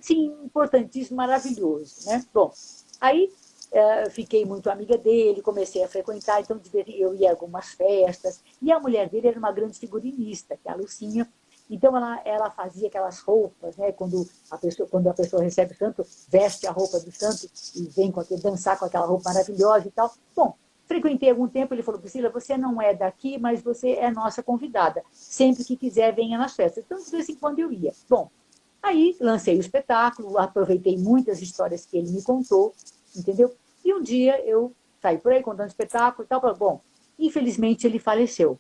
importantíssimo, maravilhoso, né? Bom, aí fiquei muito amiga dele, comecei a frequentar, então eu ia a algumas festas, e a mulher dele era uma grande figurinista, que é a Lucinha. Então, ela fazia aquelas roupas, né? Quando a pessoa recebe o santo, veste a roupa do santo e vem dançar com aquela roupa maravilhosa e tal. Bom, frequentei algum tempo, ele falou, Priscila, você não é daqui, mas você é nossa convidada. Sempre que quiser, venha nas festas. Então, de vez em quando eu ia. Bom, aí lancei o espetáculo, aproveitei muitas histórias que ele me contou, entendeu? E um dia eu saí por aí contando espetáculo e tal. Bom, infelizmente ele faleceu,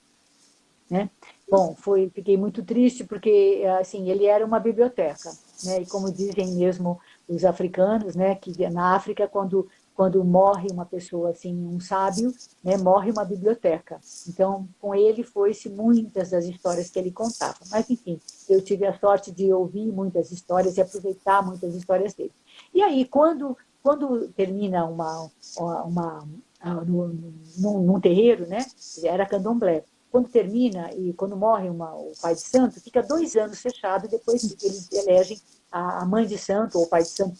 né? Bom, fiquei muito triste porque assim ele era uma biblioteca, né? E como dizem mesmo os africanos, né? Que na África quando morre uma pessoa assim, um sábio, né? Morre uma biblioteca. Então com ele foi-se muitas das histórias que ele contava. Mas enfim, eu tive a sorte de ouvir muitas histórias e aproveitar muitas histórias dele. E aí quando termina num terreiro, né? Era candomblé. Quando termina e quando morre o pai de santo, fica 2 anos fechado, depois eles elegem a mãe de santo, ou o pai de santo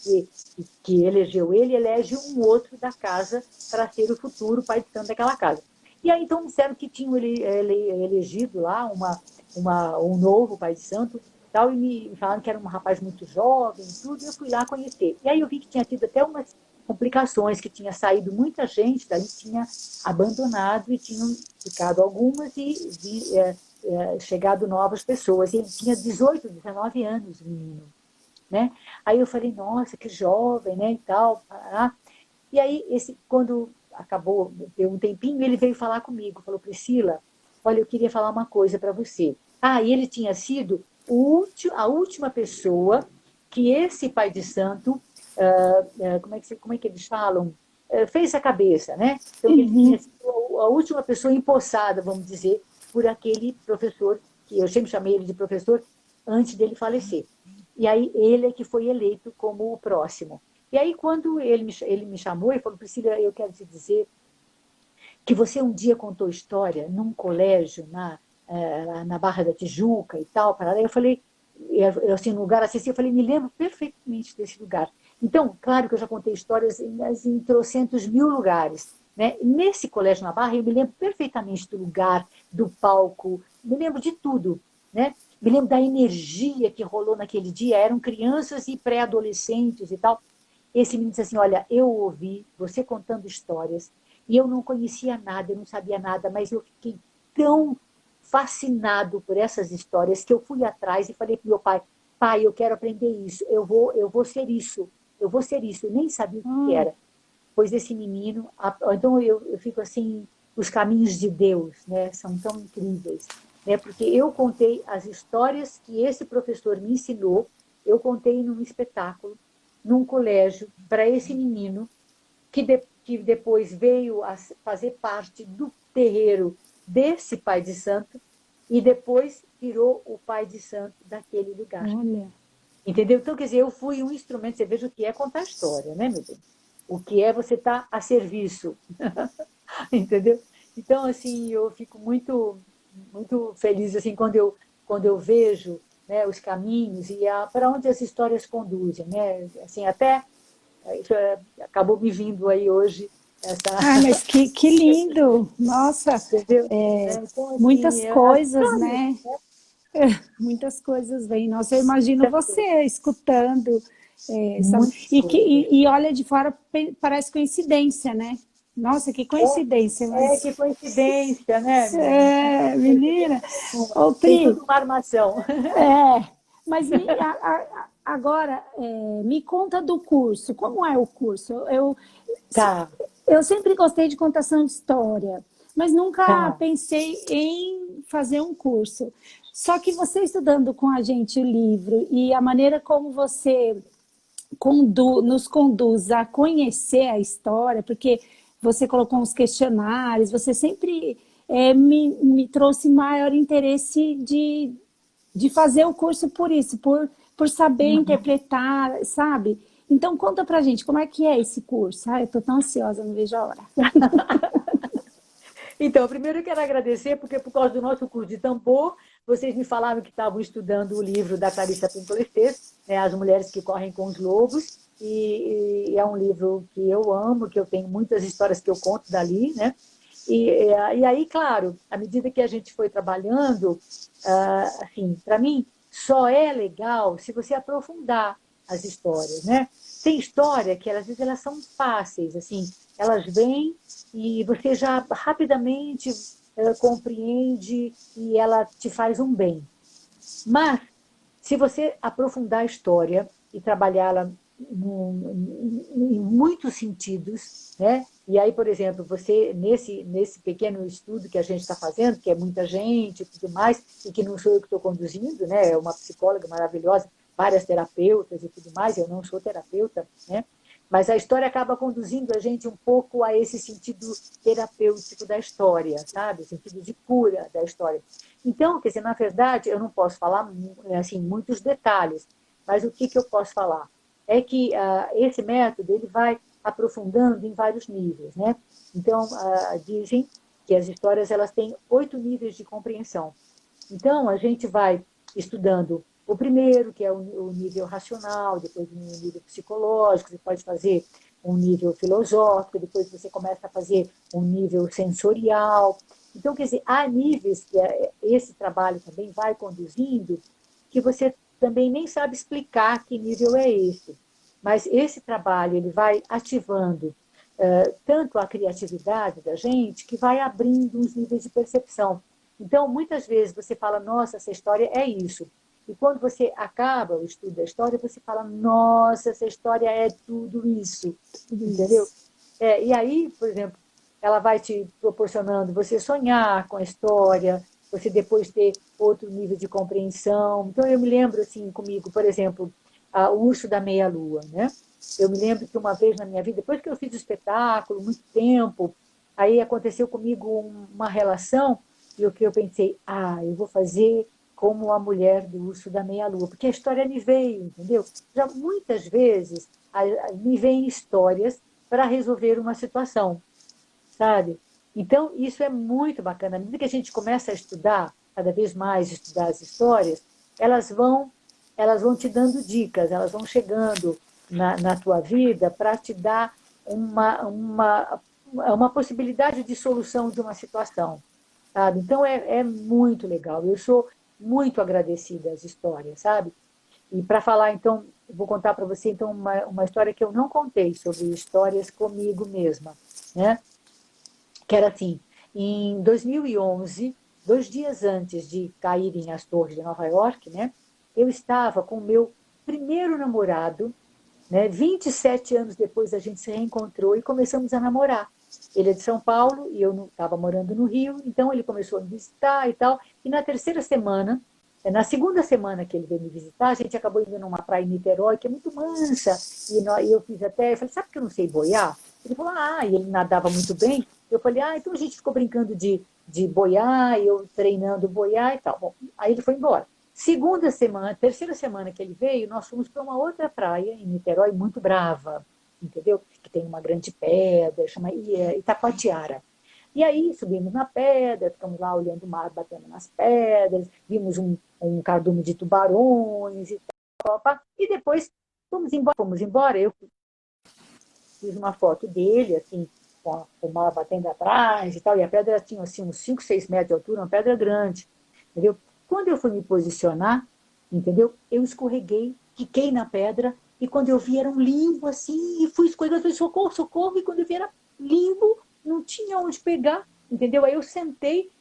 que elegeu ele, elege um outro da casa para ser o futuro pai de santo daquela casa. E aí então disseram que tinham elegido lá um novo pai de santo, tal, e me falaram que era um rapaz muito jovem, tudo, e eu fui lá conhecer. E aí eu vi que tinha tido até umas complicações, que tinha saído muita gente, daí tinha abandonado e tinham ficado algumas chegado novas pessoas. E ele tinha 18, 19 anos, o menino, né? Aí eu falei, nossa, que jovem, né, e tal. E aí, quando acabou, deu um tempinho, ele veio falar comigo, falou, Priscila, olha, eu queria falar uma coisa para você. E ele tinha sido a última pessoa que esse pai de santo, como é que eles falam? Fez a cabeça, né? Então, ele tinha sido a última pessoa empossada, vamos dizer, por aquele professor, que eu sempre chamei ele de professor, antes dele falecer. E aí ele é que foi eleito como o próximo. E aí quando ele me chamou e falou, Priscila, eu quero te dizer que você um dia contou história num colégio na Barra da Tijuca e tal, eu falei, assim, no lugar assim, eu falei, me lembro perfeitamente desse lugar. Então, claro que eu já contei histórias em trocentos mil lugares, né? Nesse colégio na Barra, eu me lembro perfeitamente do lugar, do palco, me lembro de tudo, né? Me lembro da energia que rolou naquele dia, eram crianças e pré-adolescentes e tal. Esse menino disse assim, olha, eu ouvi você contando histórias e eu não conhecia nada, eu não sabia nada, mas eu fiquei tão fascinado por essas histórias que eu fui atrás e falei para meu pai, pai, eu quero aprender isso, eu vou ser isso, eu vou ser isso. Eu nem sabia o que era. Pois esse menino, então eu fico assim, os caminhos de Deus, né, são tão incríveis, né, porque eu contei as histórias que esse professor me ensinou, eu contei num espetáculo, num colégio, para esse menino, que depois veio a fazer parte do terreiro desse pai de santo, e depois virou o pai de santo daquele lugar. Olha. Entendeu? Então, quer dizer, eu fui um instrumento, você veja o que é contar história, né, meu bem? O que é você estar a serviço. Entendeu? Então, assim, eu fico muito, muito feliz assim, quando eu vejo, né, os caminhos e para onde as histórias conduzem. Né? Assim, até acabou me vindo aí hoje essa... Mas que lindo! Nossa, Entendeu? Então, assim, muitas coisas, né? Muitas coisas vêm. Nossa, eu imagino você escutando, sabe? Muita coisa. E olha de fora, parece coincidência, né? Nossa, que coincidência, mas... Que coincidência, né, menina? É, menina. Ô, Tem Pri, tudo uma armação. é, mas agora, me conta do curso. Como é o curso? Tá, Eu sempre gostei de contação de história, mas nunca tá. pensei em fazer um curso. Só que você estudando com a gente o livro e a maneira como você nos conduz a conhecer a história, porque você colocou uns questionários, você sempre me trouxe maior interesse de fazer o curso por isso, por saber Uhum. interpretar, sabe? Então, conta pra gente, como é que é esse curso? Ai, eu tô tão ansiosa, não vejo a hora. Então, primeiro eu quero agradecer, porque por causa do nosso curso de tambor, vocês me falaram que estavam estudando o livro da Clarissa Pinkola-Estes, né, As Mulheres que Correm com os Lobos, e é um livro que eu amo, que eu tenho muitas histórias que eu conto dali, né? E aí, claro, à medida que a gente foi trabalhando, assim, para mim, só é legal se você aprofundar as histórias, né? Tem história que, às vezes, elas são fáceis, assim, elas vêm e você já rapidamente compreende e ela te faz um bem. Mas, se você aprofundar a história e trabalhá-la em muitos sentidos, né? E aí, por exemplo, você, nesse pequeno estudo que a gente está fazendo, que é muita gente e tudo mais, e que não sou eu que estou conduzindo, né? É uma psicóloga maravilhosa, várias terapeutas e tudo mais, eu não sou terapeuta, né? Mas a história acaba conduzindo a gente um pouco a esse sentido terapêutico da história, sabe? O sentido de cura da história. Então, quer dizer, na verdade, eu não posso falar assim muitos detalhes, mas o que eu posso falar é que esse método ele vai aprofundando em vários níveis, né? Então, dizem que as histórias elas têm 8 níveis de compreensão. Então, a gente vai estudando o primeiro, que é o nível racional, depois o nível psicológico, você pode fazer um nível filosófico, depois você começa a fazer um nível sensorial. Então, quer dizer, há níveis que esse trabalho também vai conduzindo, que você também nem sabe explicar que nível é esse. Mas esse trabalho ele vai ativando tanto a criatividade da gente, que vai abrindo os níveis de percepção. Então, muitas vezes você fala, nossa, essa história é isso. E quando você acaba o estudo da história, você fala, nossa, essa história é tudo isso. Tudo Entendeu? isso. E aí, por exemplo, ela vai te proporcionando você sonhar com a história, você depois ter outro nível de compreensão. Então, eu me lembro, assim, comigo, por exemplo, o Urso da Meia-Lua, né? Eu me lembro que uma vez na minha vida, depois que eu fiz o espetáculo, muito tempo, aí aconteceu comigo uma relação e o que eu pensei, eu vou fazer como a mulher do Urso da Meia-Lua, porque a história me veio, entendeu? Já muitas vezes me vêm histórias para resolver uma situação, sabe? Então, isso é muito bacana. À medida que a gente começa a estudar, cada vez mais estudar as histórias, elas vão, elas vão te dando dicas, elas vão chegando na tua vida para te dar uma possibilidade de solução de uma situação, sabe? Então, é muito legal. Eu sou muito agradecida às histórias, sabe? E para falar, então, vou contar para você então uma história que eu não contei sobre histórias comigo mesma, né? Que era assim, em 2011, 2 dias antes de caírem as torres de Nova York, né? Eu estava com o meu primeiro namorado, né? 27 anos depois a gente se reencontrou e começamos a namorar. Ele é de São Paulo e eu estava morando no Rio, então ele começou a me visitar e tal. E na terceira semana, na segunda semana que ele veio me visitar, a gente acabou indo numa praia em Niterói, que é muito mansa, e eu fiz até, eu falei, sabe que eu não sei boiar? Ele falou, e ele nadava muito bem. Eu falei, então a gente ficou brincando de boiar, e eu treinando boiar e tal. Bom, aí ele foi embora. Segunda semana, terceira semana que ele veio, nós fomos para uma outra praia em Niterói, muito brava, entendeu? Que tem uma grande pedra, chama Itacoatiara. E aí subimos na pedra, ficamos lá olhando o mar, batendo nas pedras, vimos um cardume de tubarões e tal. E depois fomos embora. Eu fiz uma foto dele, assim, com o mar batendo atrás e tal, e a pedra tinha assim, uns 5, 6 metros de altura, uma pedra grande, entendeu? Quando eu fui me posicionar, entendeu? Eu escorreguei, quiquei na pedra, e quando eu vi era um limbo assim, e fui escorregando, falei, socorro, socorro, e quando eu vi era limbo, não tinha onde pegar, entendeu? Aí eu sentei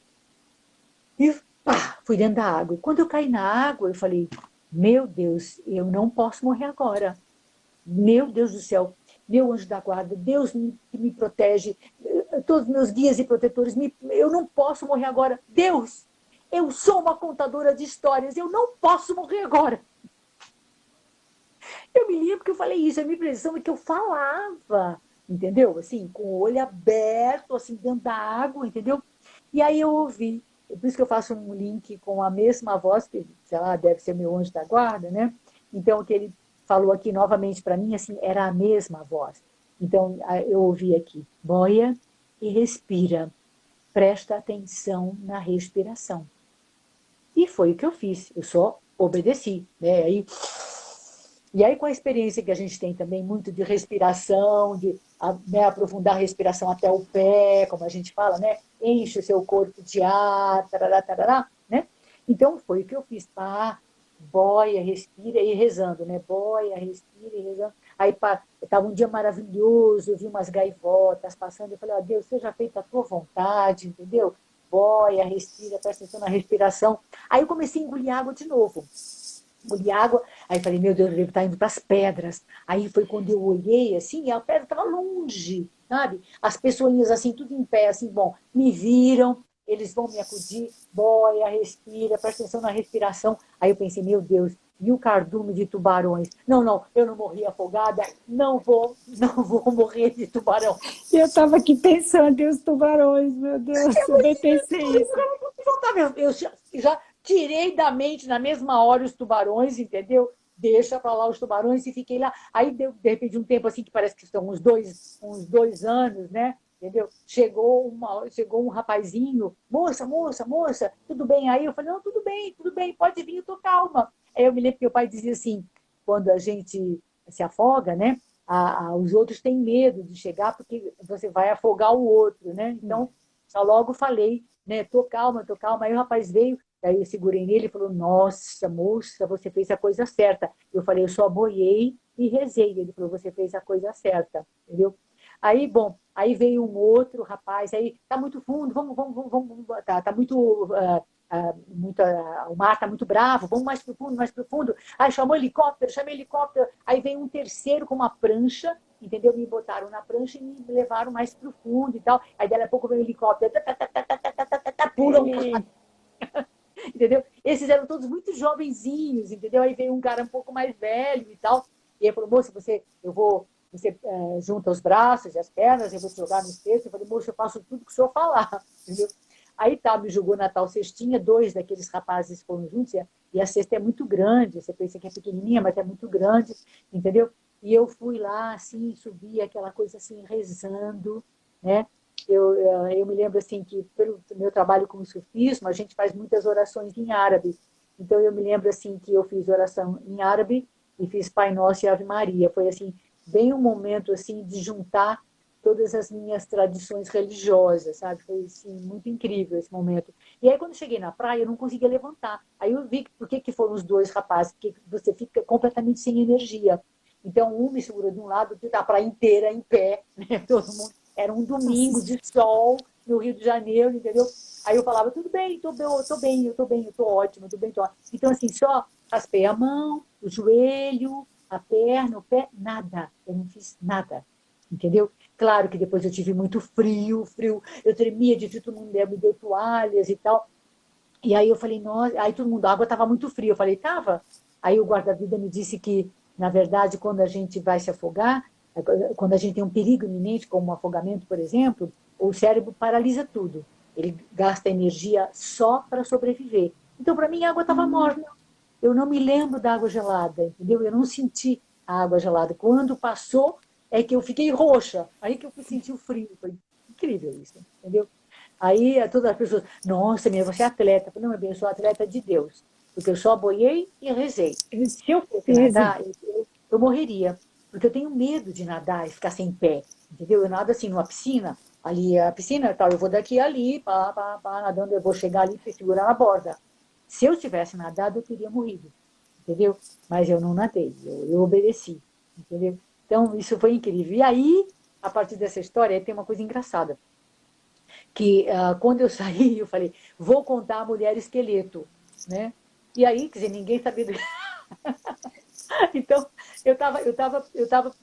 e pá, fui dentro da água. E quando eu caí na água, eu falei, meu Deus, eu não posso morrer agora. Meu Deus do céu, meu anjo da guarda, Deus que me protege, todos meus guias e protetores, eu não posso morrer agora. Deus, eu sou uma contadora de histórias, eu não posso morrer agora. Eu me lembro que eu falei isso, a minha impressão é que eu falava, entendeu? Assim, com o olho aberto, assim, dentro da água, entendeu? E aí eu ouvi, por isso que eu faço um link com a mesma voz, que, sei lá, deve ser meu anjo da guarda, né? Então, o que ele falou aqui novamente para mim, assim, era a mesma voz. Então, eu ouvi aqui, boia e respira, presta atenção na respiração. E foi o que eu fiz, eu só obedeci, né? E aí, com a experiência que a gente tem também, muito de respiração, de né, aprofundar a respiração até o pé, como a gente fala, né? Enche o seu corpo de ar, tarará, tarará, né? Então, foi o que eu fiz. Pá, boia, respira e rezando, né? Boia, respira e rezando. Aí, estava um dia maravilhoso, eu vi umas gaivotas passando, eu falei, ó, Deus, seja feita a tua vontade, entendeu? Boia, respira, presta atenção na respiração. Aí eu comecei a engolir água de novo. Engoli água, aí falei, meu Deus, eu devo estar indo para as pedras. Aí foi quando eu olhei, assim, e a pedra estava longe, sabe? As pessoinhas, assim, tudo em pé, assim, bom, me viram, eles vão me acudir, boia, respira, presta atenção na respiração. Aí eu pensei, meu Deus, e o cardume de tubarões? Não, não, eu não morri afogada, não vou morrer de tubarão. E eu estava aqui pensando em os tubarões, meu Deus, eu bem pensei isso. Eu já tirei da mente na mesma hora os tubarões, entendeu? Deixa para lá os tubarões e fiquei lá. Aí, de repente, um tempo assim, que parece que são uns dois anos, né? Entendeu? Chegou um rapazinho, moça, tudo bem? Aí eu falei, não, tudo bem, pode vir, eu tô calma. Aí eu me lembro que meu pai dizia assim, quando a gente se afoga, né? Os outros têm medo de chegar porque você vai afogar o outro, né? Então, eu logo falei, né? Tô calma. Aí o rapaz veio, aí eu segurei nele e falou, nossa, moça, você fez a coisa certa. Eu falei, eu só boiei e rezei. Ele falou, você fez a coisa certa, entendeu? Aí, bom, aí veio um outro rapaz, aí tá muito fundo, vamos tá muito, o mar tá muito bravo, vamos mais profundo. Aí chamei helicóptero, aí veio um terceiro com uma prancha, entendeu? Me botaram na prancha e me levaram mais profundo e tal. Aí dali a pouco veio o helicóptero, pulam, entendeu? Esses eram todos muito jovenzinhos, entendeu? Aí veio um cara um pouco mais velho e tal, e ele falou, moça, você junta os braços e as pernas, eu vou te jogar no espeto. Eu falei, moça, eu faço tudo que o senhor falar, entendeu? Aí tá, me jogou na tal cestinha, dois daqueles rapazes foram juntos, e a cesta é muito grande, você pensa que é pequenininha, mas é muito grande, entendeu? E eu fui lá, assim, subi aquela coisa assim, rezando, né? Eu me lembro assim que pelo meu trabalho como surfismo, a gente faz muitas orações em árabe. Então eu me lembro assim que eu fiz oração em árabe e fiz Pai Nosso e Ave Maria. Foi assim bem um momento assim de juntar todas as minhas tradições religiosas, sabe? Foi assim, muito incrível esse momento. E aí quando cheguei na praia, eu não conseguia levantar. Aí eu vi por que foram os dois rapazes, porque você fica completamente sem energia. Então um me segurou de um lado, a praia inteira em pé, né? Todo mundo. Era um domingo de sol no Rio de Janeiro, entendeu? Aí eu falava, tudo bem, eu tô ótima, tô bem, tô ótima. Então, assim, só raspei a mão, o joelho, a perna, o pé, nada. Eu não fiz nada, entendeu? Claro que depois eu tive muito frio, eu tremia de todo mundo me deu toalhas e tal. E aí eu falei, nossa, aí todo mundo, a água estava muito fria. Eu falei, tava? Aí o guarda-vida me disse que, na verdade, quando a gente vai se afogar, quando a gente tem um perigo iminente, como um afogamento, por exemplo, o cérebro paralisa tudo. Ele gasta energia só para sobreviver. Então, para mim, a água estava morna. Eu não me lembro da água gelada, entendeu? Eu não senti a água gelada. Quando passou, é que eu fiquei roxa. Aí que eu senti o frio. Foi incrível isso, entendeu? Aí todas as pessoas, nossa, minha, você é atleta. Eu falei, não, eu sou atleta de Deus. Porque eu só boiei e rezei. Se eu fosse nadar, eu morreria. Porque eu tenho medo de nadar e ficar sem pé. Entendeu? Eu nado assim numa piscina, ali a piscina, tal, eu vou daqui ali, nadando, eu vou chegar ali e segurar na borda. Se eu tivesse nadado, eu teria morrido, entendeu? Mas eu não nadei, eu obedeci, entendeu? Então, isso foi incrível. E aí, a partir dessa história, tem uma coisa engraçada, que quando eu saí, eu falei, vou contar a Mulher Esqueleto, né? E aí, quer dizer, ninguém sabia do... Então, eu tava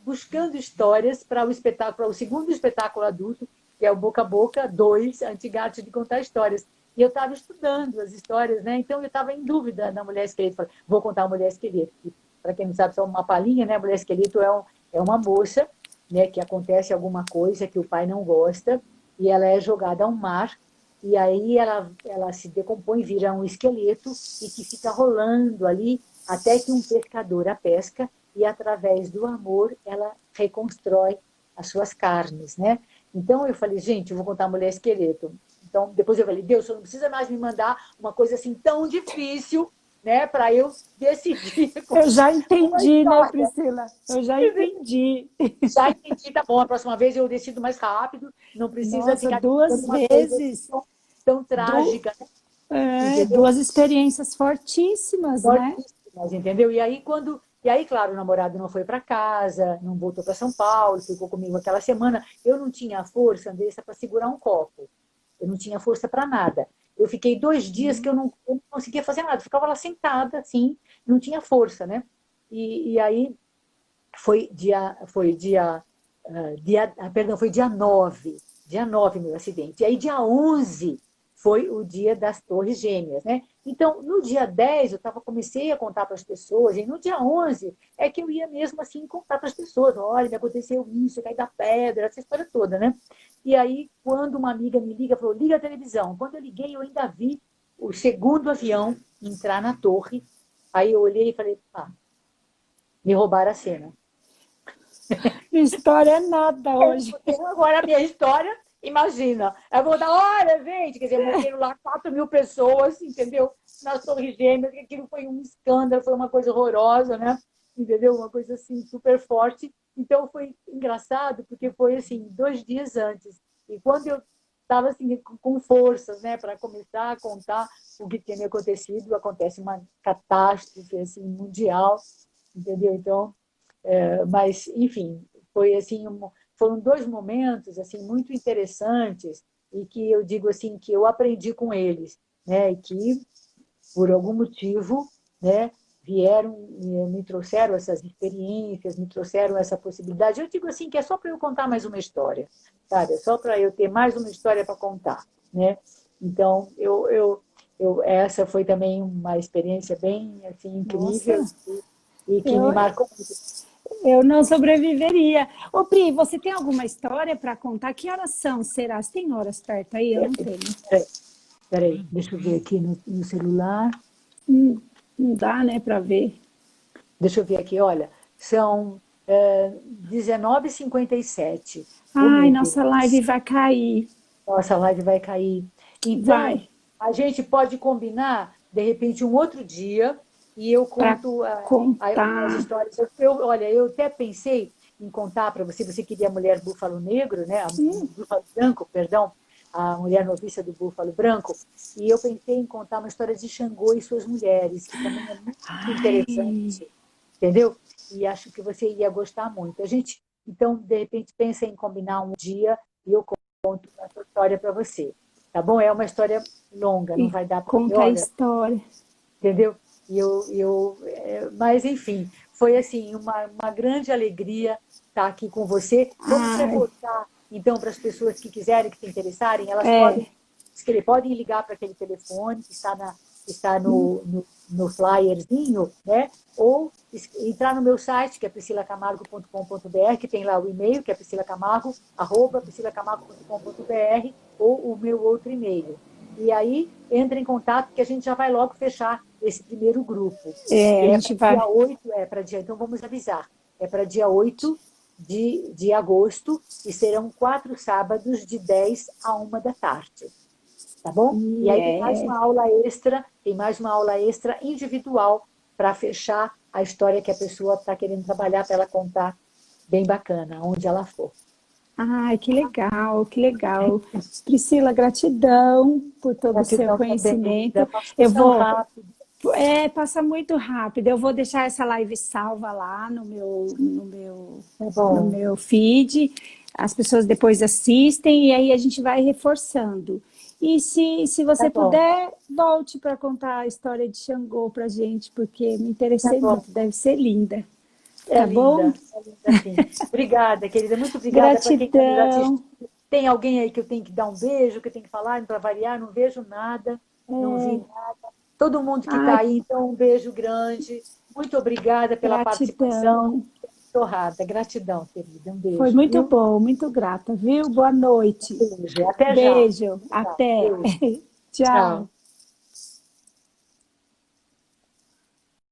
buscando histórias para o espetáculo, para o segundo espetáculo adulto, que é o Boca a Boca 2, Antiga Arte de Contar Histórias. E eu estava estudando as histórias, né? Então eu estava em dúvida na Mulher Esqueleto. Falei, vou contar a Mulher Esqueleto. Para quem não sabe, só uma palhinha, né? A Mulher Esqueleto é uma moça, né? Que acontece alguma coisa que o pai não gosta e ela é jogada ao mar. E aí ela se decompõe, vira um esqueleto e que fica rolando ali até que um pescador a pesca e, através do amor, ela reconstrói as suas carnes, né? Então, eu falei, gente, eu vou contar a Mulher Esqueleto. Então, depois eu falei, Deus, você não precisa mais me mandar uma coisa assim tão difícil, né, para eu decidir Eu já uma entendi, né, história. Priscila? Eu já entendi. Já entendi, tá bom, a próxima vez eu decido mais rápido, não precisa Nossa, ficar decidindo duas uma coisa assim vezes, tão du trágica, né? Entendeu? duas experiências fortíssimas, né? Fortíssimas, entendeu? E aí, claro, o namorado não foi para casa, não voltou para São Paulo, ficou comigo aquela semana. Eu não tinha força, Andressa, para segurar um copo. Eu não tinha força para nada. Eu fiquei 2 dias que eu não conseguia fazer nada. Eu ficava lá sentada, assim, não tinha força, né? E aí foi dia 9, dia 9 meu acidente. E aí dia 11 foi o dia das Torres Gêmeas, né? Então, no dia 10 comecei a contar para as pessoas, e no dia 11 é que eu ia mesmo assim contar para as pessoas, olha, me aconteceu isso, eu caí da pedra, essa história toda, né? E aí, quando uma amiga me liga, falou, liga a televisão. Quando eu liguei, eu ainda vi o segundo avião entrar na torre. Aí eu olhei e falei, me roubaram a cena. História é nada hoje. Agora a minha história, imagina. Eu vou dar, olha, gente, quer dizer, morreram lá 4.000 pessoas, entendeu? Nas Torres Gêmeas, que aquilo foi um escândalo, foi uma coisa horrorosa, né? Entendeu? Uma coisa assim, super forte. Então foi engraçado, porque foi assim, 2 dias antes. E quando eu estava assim, com forças, né, para começar a contar o que tinha me acontecido, acontece uma catástrofe assim, mundial, entendeu? Então, mas, enfim, foi assim, foram 2 momentos assim muito interessantes e que eu digo assim que eu aprendi com eles, né? E que por algum motivo, né? Vieram, me trouxeram essas experiências, me trouxeram essa possibilidade. Eu digo assim que é só para eu contar mais uma história, sabe? É só para eu ter mais uma história para contar, né? Então, essa foi também uma experiência bem assim incrível Nossa, e que me eu, marcou muito. eu não sobreviveria. Ô, Pri, você tem alguma história para contar? Que horas são? Será? Você tem horas perto aí? Eu não tenho. Peraí, deixa eu ver aqui no celular. Não dá, né, para ver. Deixa eu ver aqui, olha, são 19h57. Oh, Ai, meu nossa live Deus, vai cair. nossa live vai cair. Então, Vai, a gente pode combinar, de repente, um outro dia, e eu para conto as contar. histórias. Olha, eu até pensei em contar para você, você queria a mulher búfalo negro, né? A búfalo branco, perdão, a mulher noviça do búfalo branco, e eu pensei em contar uma história de Xangô e suas mulheres, que também é muito Ai, interessante, entendeu? E acho que você ia gostar muito. A gente, então, de repente, pensa em combinar um dia e eu conto essa história para você, tá bom? É uma história longa, não e vai dar para ter conta a hora, história. entendeu? Mas, enfim, foi assim uma grande alegria estar aqui com você. Vamos Ai, reforçar, então, para as pessoas que quiserem, que se interessarem, elas é, podem ligar para aquele telefone que está no flyerzinho, né? Ou entrar no meu site, que é priscilacamargo.com.br, que tem lá o e-mail, que é priscilacamargo@priscilacamargo.com.br, ou o meu outro e-mail. E aí, entra em contato, que a gente já vai logo fechar esse primeiro grupo, que a é gente para dia vai. 8, então vamos avisar, é para dia 8 de agosto, e serão 4 sábados, de 10 a 1 da tarde, tá bom? E E aí é, tem mais uma aula extra individual para fechar a história que a pessoa está querendo trabalhar, para ela contar bem bacana, onde ela for. Ai, que legal, que legal. Priscila, gratidão por todo o seu Gratidão também, querida. conhecimento. Passou Eu tão vou, rápido. passa muito rápido. Eu vou deixar essa live salva lá Tá no bom, meu feed. As pessoas depois assistem e aí a gente vai reforçando. E se tá você bom, puder, volte para contar a história de Xangô para gente, porque me tá interessei bom. muito. Deve ser linda, É tá bom? linda sim. Obrigada, querida. Muito obrigada para quem está nos Gratidão. assistindo. Tem alguém aí que eu tenho que dar um beijo, que eu tenho que falar para variar? Não vejo nada, não vi nada. Todo mundo que está Ai, aí, então, um beijo grande. Muito obrigada pela participação. gratidão. Torrada. Gratidão, querida. Um Foi beijo, muito viu? bom, muito grata, viu? Boa noite. Um beijo. Até já. Beijo, Tchau. até. Beijo. Tchau. Tchau.